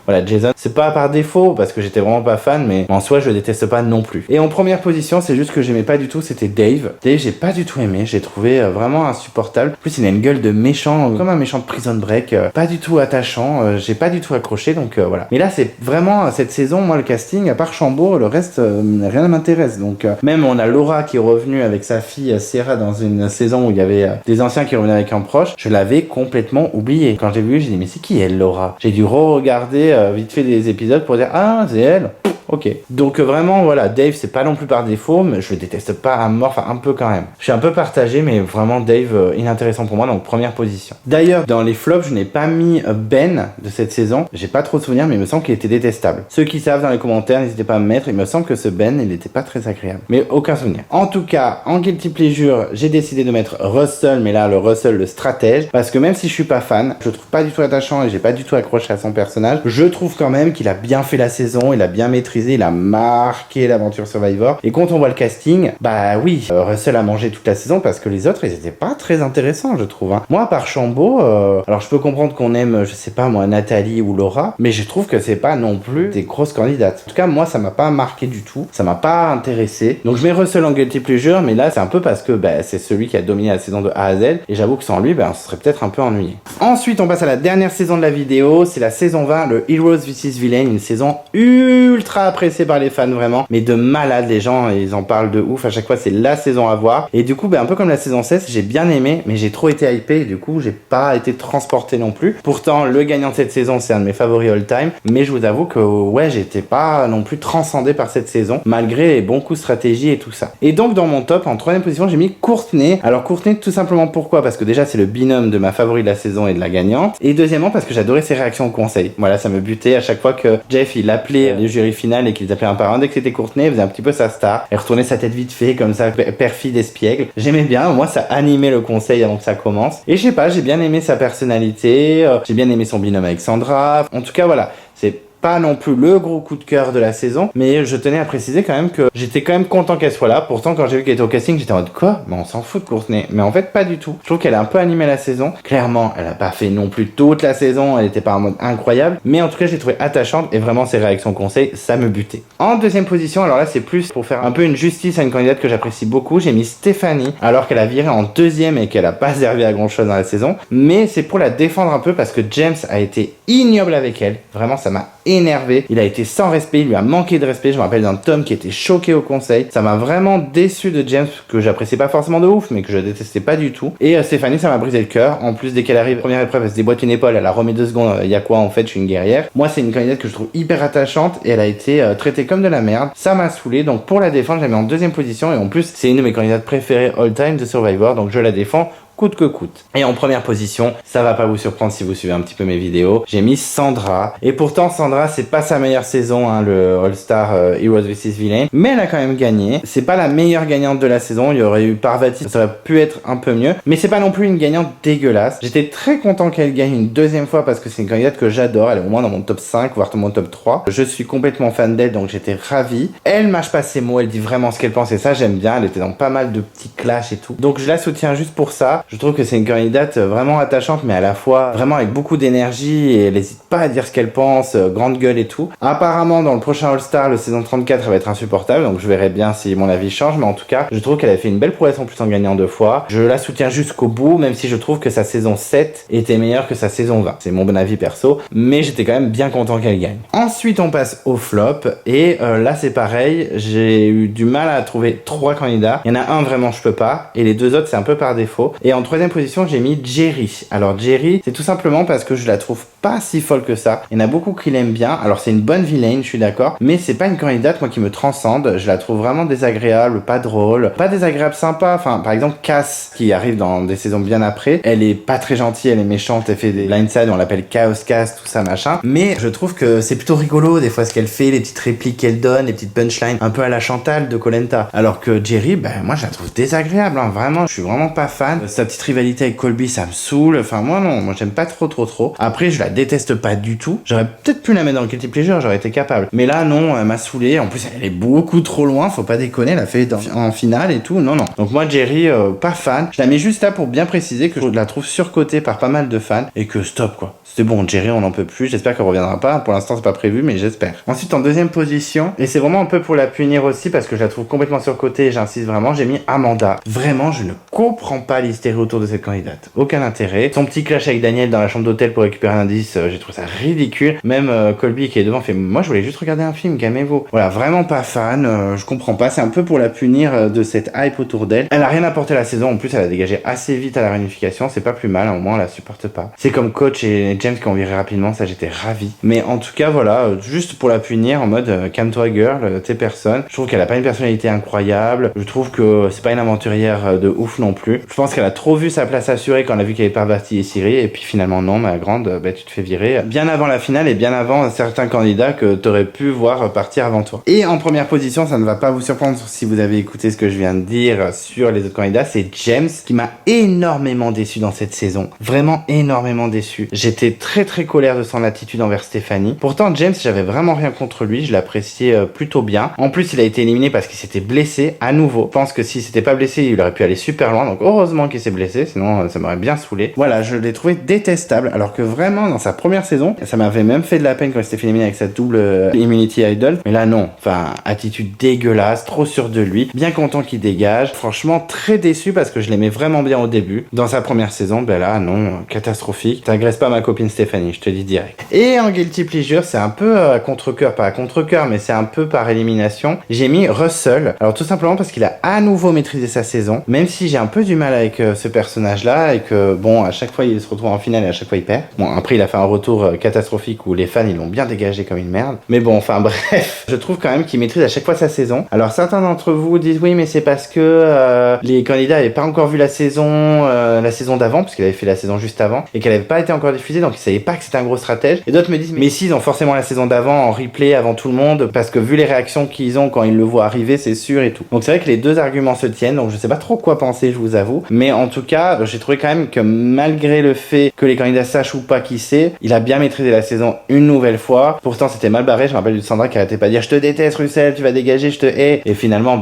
voilà, Jason, c'est pas par défaut, parce que j'étais vraiment pas fan, mais en soi, je le déteste pas non plus. Et en première position, c'est juste que j'aimais pas du tout, c'était Dave. Dave, j'ai pas du tout aimé, j'ai trouvé vraiment insupportable. En plus, il a une gueule de méchant, comme un méchant de Prison Break, pas du tout attachant, j'ai pas du tout accroché, donc voilà. Mais là, c'est vraiment, cette saison, moi, le casting, à part Chambour, le reste, rien ne m'intéresse. Donc, même on a Laura qui est revenue avec sa fille Sierra dans une saison où il y avait des anciens qui revenaient avec un proche, je l'avais complètement oublié. Quand j'ai vu, j'ai dit, mais c'est qui elle, Laura? J'ai dû re-regarder vite fait des épisodes pour dire, ah, c'est elle. ok. Donc vraiment, voilà, Dave, c'est pas non plus par défaut, mais je le déteste pas à mort, enfin un peu quand même. Je suis un peu partagé, mais vraiment Dave, inintéressant pour moi, donc première position. D'ailleurs, dans les flops, je n'ai pas mis Ben de cette saison. J'ai pas trop de souvenirs, mais il me semble qu'il était détestable. Ceux qui savent dans les commentaires, n'hésitez pas à me mettre. Il me semble que ce Ben, il était pas très agréable. Mais aucun souvenir. En tout cas, en Guilty Pleasure, j'ai décidé de mettre Russell, mais là, le Russell, le stratège, parce que même si je suis pas fan, je le trouve pas du tout attachant et j'ai pas du tout accroché à son personnage, je trouve quand même qu'il a bien fait la saison, il a bien maîtrisé, il a marqué l'aventure Survivor. Et quand on voit le casting, bah oui, Russell a mangé toute la saison parce que les autres, ils étaient pas très intéressants, je trouve. Hein. Moi, à part Chambaud, alors je peux comprendre qu'on aime, je sais pas moi, Nathalie ou Laura, mais je trouve que c'est pas non plus des grosses candidates. En tout cas, moi, ça m'a pas marqué du tout, ça m'a pas intéressé. Donc je mets Russell en Guilty Pleasure, mais là, c'est un peu parce que bah, c'est celui qui a dominé la saison de A à Z, et j'avoue que sans lui, bah, on se serait peut-être un peu ennuyé. Ensuite, on passe à la dernière saison de la vidéo, c'est la saison 20, le Heroes vs Villains, une saison ultra appréciée par les fans, vraiment, mais de malade, les gens, ils en parlent de ouf, à chaque fois, c'est la saison à voir. Et du coup, bah, un peu comme la saison 16, j'ai bien aimé, mais j'ai trop été hypé, et du coup, j'ai pas été transporté non plus. Pourtant, le gagnant de cette saison, c'est un de mes favoris all-time, mais je vous avoue que, ouais, j'étais pas non plus transcendé par cette saison, malgré les bons coups de stratégie et tout ça. Et donc, dans mon top, en troisième position, j'ai mis Courtney. Alors, Courtney, tout simplement pourquoi? Parce que déjà, c'est le binôme de ma favori de la saison et de la gagnante. Et deuxièmement, parce que j'adorais ses réactions au conseil. Voilà, ça me butait à chaque fois que Jeff, il appelait le jury final et qu'il appelait un par un. Dès que c'était Courtney, il faisait un petit peu sa star. Elle retournait sa tête vite fait, comme ça, perfide, espiègle. J'aimais bien. Moi, ça animait le conseil avant que ça commence. Et je sais pas, j'ai bien aimé sa personnalité. J'ai bien aimé son binôme avec Sandra. En tout cas, voilà. C'est pas non plus le gros coup de cœur de la saison, mais je tenais à préciser quand même que j'étais quand même content qu'elle soit là. Pourtant, quand j'ai vu qu'elle était au casting, j'étais en mode quoi? Mais on s'en fout de Courtney. Mais en fait, pas du tout. Je trouve qu'elle a un peu animé la saison. Clairement, elle a pas fait non plus toute la saison, elle était pas en mode incroyable, mais en tout cas, je l'ai trouvée attachante et vraiment ses réactions conseil, ça me butait. En deuxième position, alors là, c'est plus pour faire un peu une justice à une candidate que j'apprécie beaucoup, j'ai mis Stéphanie, alors qu'elle a viré en deuxième et qu'elle a pas servi à grand chose dans la saison, mais c'est pour la défendre un peu parce que James a été ignoble avec elle. Vraiment, ça m'a énervé. Il a été sans respect, il lui a manqué de respect. Je me rappelle d'un Tom qui était choqué au conseil. Ça m'a vraiment déçu de James, que j'appréciais pas forcément de ouf, mais que je détestais pas du tout. Et Stéphanie, ça m'a brisé le cœur. En plus, dès qu'elle arrive, première épreuve, elle se déboîte une épaule, elle a remis 2 secondes. Il y a quoi en fait, je suis une guerrière. Moi, c'est une candidate que je trouve hyper attachante et elle a été traitée comme de la merde. Ça m'a saoulé. Donc pour la défendre, je la mets en deuxième position et en plus, c'est une de mes candidates préférées all time de Survivor. Donc je la défends coûte que coûte. Et en première position, ça va pas vous surprendre si vous suivez un petit peu mes vidéos, j'ai mis Sandra. Et pourtant, Sandra, c'est pas sa meilleure saison, hein, le All-Star Heroes vs Villains, mais elle a quand même gagné. C'est pas la meilleure gagnante de la saison, il y aurait eu Parvati, ça aurait pu être un peu mieux, mais c'est pas non plus une gagnante dégueulasse. J'étais très content qu'elle gagne une deuxième fois parce que c'est une candidate que j'adore, elle est au moins dans mon top 5, voire dans mon top 3. Je suis complètement fan d'elle, donc j'étais ravi. Elle mâche pas ses mots, elle dit vraiment ce qu'elle pense et ça j'aime bien, elle était dans pas mal de petits clashs et tout. Donc je la soutiens juste pour ça. Je trouve que c'est une candidate vraiment attachante, mais à la fois vraiment avec beaucoup d'énergie et elle n'hésite pas à dire ce qu'elle pense, grande gueule et tout. Apparemment, dans le prochain All-Star, le saison 34, elle va être insupportable, donc je verrai bien si mon avis change, mais en tout cas, je trouve qu'elle a fait une belle prouesse en plus en gagnant 2 fois. Je la soutiens jusqu'au bout, même si je trouve que sa saison 7 était meilleure que sa saison 20. C'est mon bon avis perso, mais j'étais quand même bien content qu'elle gagne. Ensuite, on passe au flop, et là c'est pareil, j'ai eu du mal à trouver 3 candidats. Il y en a un vraiment je peux pas, et les 2 autres c'est un peu par défaut. Et en troisième position, j'ai mis Jerry. Alors Jerry, c'est tout simplement parce que je la trouve pas si folle que ça. Il y en a beaucoup qui l'aiment bien. Alors c'est une bonne vilaine, je suis d'accord, mais c'est pas une candidate moi qui me transcende. Je la trouve vraiment désagréable, pas drôle, pas désagréable sympa. Enfin, par exemple Cass qui arrive dans des saisons bien après, elle est pas très gentille, elle est méchante, elle fait des blindside, on l'appelle Chaos Cass, tout ça machin. Mais je trouve que c'est plutôt rigolo des fois ce qu'elle fait, les petites répliques qu'elle donne, les petites punchlines, un peu à la Chantal de Koh Lanta. Alors que Jerry, ben moi je la trouve désagréable. Hein. Vraiment, je suis vraiment pas fan. Sa petite rivalité avec Colby, ça me saoule. Enfin moi non, moi j'aime pas trop. Après je la déteste pas du tout. J'aurais peut-être pu la mettre dans le Guilty Pleasure, j'aurais été capable. Mais là non, elle m'a saoulé. En plus elle est beaucoup trop loin, faut pas déconner, elle a fait en finale et tout. Non. Donc moi Jerry, pas fan. Je la mets juste là pour bien préciser que je la trouve surcotée par pas mal de fans et que stop quoi. C'est bon, Jerry on n'en peut plus. J'espère qu'elle reviendra pas. Pour l'instant c'est pas prévu, mais j'espère. Ensuite en deuxième position, et c'est vraiment un peu pour la punir aussi parce que je la trouve complètement surcotée et j'insiste vraiment, j'ai mis Amanda. Vraiment je ne comprends pas l'hystérie autour de cette candidate. Aucun intérêt. Son petit clash avec Daniel dans la chambre d'hôtel pour récupérer un indice, j'ai trouvé ça ridicule. Même Colby qui est devant fait moi je voulais juste regarder un film, calmez-vous. Voilà, vraiment pas fan, je comprends pas, c'est un peu pour la punir de cette hype autour d'elle. Elle a rien apporté à la saison, en plus elle a dégagé assez vite à la réunification, c'est pas plus mal, au moins on la supporte pas. C'est comme Coach et James qui ont viré rapidement, ça j'étais ravi. Mais en tout cas voilà, juste pour la punir en mode calme-toi girl, t'es personne. Je trouve qu'elle a pas une personnalité incroyable, je trouve que c'est pas une aventurière de ouf non plus. Je pense qu'elle a trop vu sa place assurée quand elle a vu qu'elle avait Parvati et Siri, et puis finalement non, ma grande, bah tu te fais virer bien avant la finale et bien avant certains candidats que t'aurais pu voir partir avant toi. Et en première position, ça ne va pas vous surprendre si vous avez écouté ce que je viens de dire sur les autres candidats, c'est James qui m'a énormément déçu dans cette saison. Vraiment énormément déçu. J'étais très colère de son attitude envers Stéphanie. Pourtant James, j'avais vraiment rien contre lui, je l'appréciais plutôt bien. En plus, il a été éliminé parce qu'il s'était blessé à nouveau. Je pense que s'il s'était pas blessé, il aurait pu aller super loin. Donc heureusement qu'il s'est blessé, sinon ça m'aurait bien saoulé. Voilà, je l'ai trouvé détestable alors que vraiment dans sa première saison, ça m'avait même fait de la peine quand il s'était fait éliminer avec sa double Immunity Idol. Mais là non, enfin attitude dégueulasse, trop sûr de lui, bien content qu'il dégage. Franchement très déçu parce que je l'aimais vraiment bien au début. Dans sa première saison, ben là non, catastrophique. T'agresses pas ma copine Stéphanie, je te dis direct. Et en Guilty Pleasure, c'est un peu à contre-cœur, pas à contre-cœur, mais c'est un peu par élimination. J'ai mis Russell. Alors tout simplement parce qu'il a à nouveau maîtrisé sa saison, même si j'ai un peu du mal avec ce personnage-là et que bon, à chaque fois il se retrouve en finale et à chaque fois il perd. Bon, après il a fait un retour catastrophique où les fans ils l'ont bien dégagé comme une merde. Mais bon, enfin bref, je trouve quand même qu'il maîtrise à chaque fois sa saison. Alors certains d'entre vous disent oui, mais c'est parce que les candidats n'avaient pas encore vu la saison d'avant, parce qu'il avait fait la saison juste avant et qu'elle n'avait pas été encore diffusée, donc ils savaient pas que c'était un gros stratège. Et d'autres me disent mais si, ils ont forcément la saison d'avant en replay avant tout le monde parce que vu les réactions qu'ils ont quand ils le voient arriver, c'est sûr et tout. Donc c'est vrai que les deux arguments se tiennent, donc je sais pas trop quoi penser, je vous avoue. Mais en tout cas, j'ai trouvé quand même que malgré le fait que les candidats sachent ou pas qui c'est, il a bien maîtrisé la saison une nouvelle fois. Pourtant c'était mal barré, je me rappelle de Sandra qui arrêtait pas de dire je te déteste Russell, tu vas dégager, je te hais. Et finalement,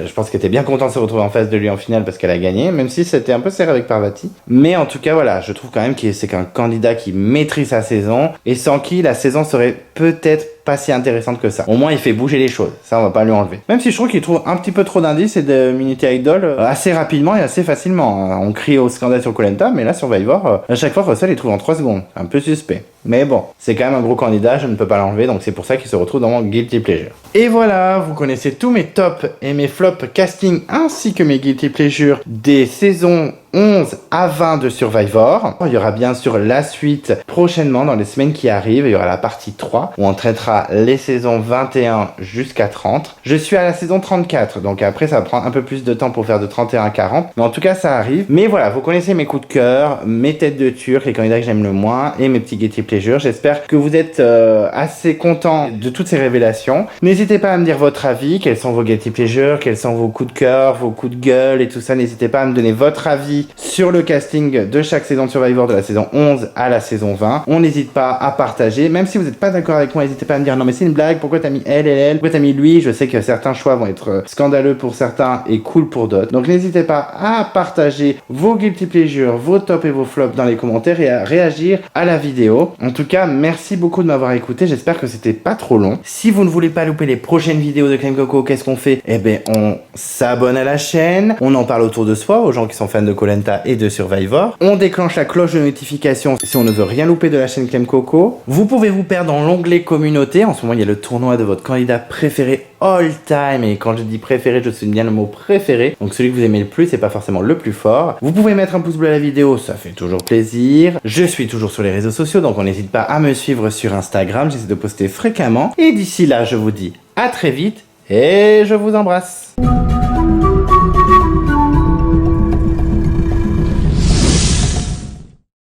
je pense qu'elle était bien contente de se retrouver en face de lui en finale parce qu'elle a gagné, même si c'était un peu serré avec Parvati. Mais en tout cas voilà, je trouve quand même que c'est qu'un candidat qui maîtrise sa saison et sans qui la saison serait peut-être pas si intéressante que ça. Au moins il fait bouger les choses, ça on va pas lui enlever. Même si je trouve qu'il trouve un petit peu trop d'indices et de Immunity Idol assez rapidement et assez facilement. On crie au scandale sur Koh-Lanta, mais là Survivor, à chaque fois Russell il trouve en 3 secondes. Un peu suspect. Mais bon, c'est quand même un gros candidat, je ne peux pas l'enlever, donc c'est pour ça qu'il se retrouve dans mon Guilty Pleasure. Et voilà, vous connaissez tous mes tops et mes flops casting ainsi que mes Guilty Pleasure des saisons 11 à 20 de Survivor. Il y aura bien sûr la suite prochainement dans les semaines qui arrivent. Il y aura la partie 3 où on traitera les saisons 21 jusqu'à 30. Je suis à la saison 34, donc après ça va prendre un peu plus de temps pour faire de 31 à 40. Mais en tout cas ça arrive. Mais voilà, vous connaissez mes coups de cœur, mes têtes de turc, les candidats que j'aime le moins et mes petits Guilty Pleasure. J'espère que vous êtes assez contents de toutes ces révélations. N'hésitez pas à me dire votre avis, quels sont vos Guilty Pleasure, quels sont vos coups de cœur, vos coups de gueule et tout ça. N'hésitez pas à me donner votre avis sur le casting de chaque saison de Survivor de la saison 11 à la saison 20. On n'hésite pas à partager, même si vous n'êtes pas d'accord avec moi, n'hésitez pas à me dire non mais c'est une blague, pourquoi t'as mis elle, pourquoi t'as mis lui. Je sais que certains choix vont être scandaleux pour certains et cool pour d'autres. Donc n'hésitez pas à partager vos Guilty Pleasure, vos tops et vos flops dans les commentaires et à réagir à la vidéo. En tout cas, merci beaucoup de m'avoir écouté, j'espère que c'était pas trop long. Si vous ne voulez pas louper les prochaines vidéos de Clem Coco, qu'est-ce qu'on fait? Eh ben on s'abonne à la chaîne, on en parle autour de soi, aux gens qui sont fans de Koh-Lanta et de Survivor. On déclenche la cloche de notification si on ne veut rien louper de la chaîne Clem Coco. Vous pouvez vous perdre dans l'onglet communauté. En ce moment, il y a le tournoi de votre candidat préféré all time. Et quand je dis préféré, je souligne bien le mot préféré. Donc celui que vous aimez le plus, c'est pas forcément le plus fort. Vous pouvez mettre un pouce bleu à la vidéo, ça fait toujours plaisir. Je suis toujours sur les réseaux sociaux, donc on n'hésite pas à me suivre sur Instagram. J'essaie de poster fréquemment. Et d'ici là, je vous dis à très vite et je vous embrasse.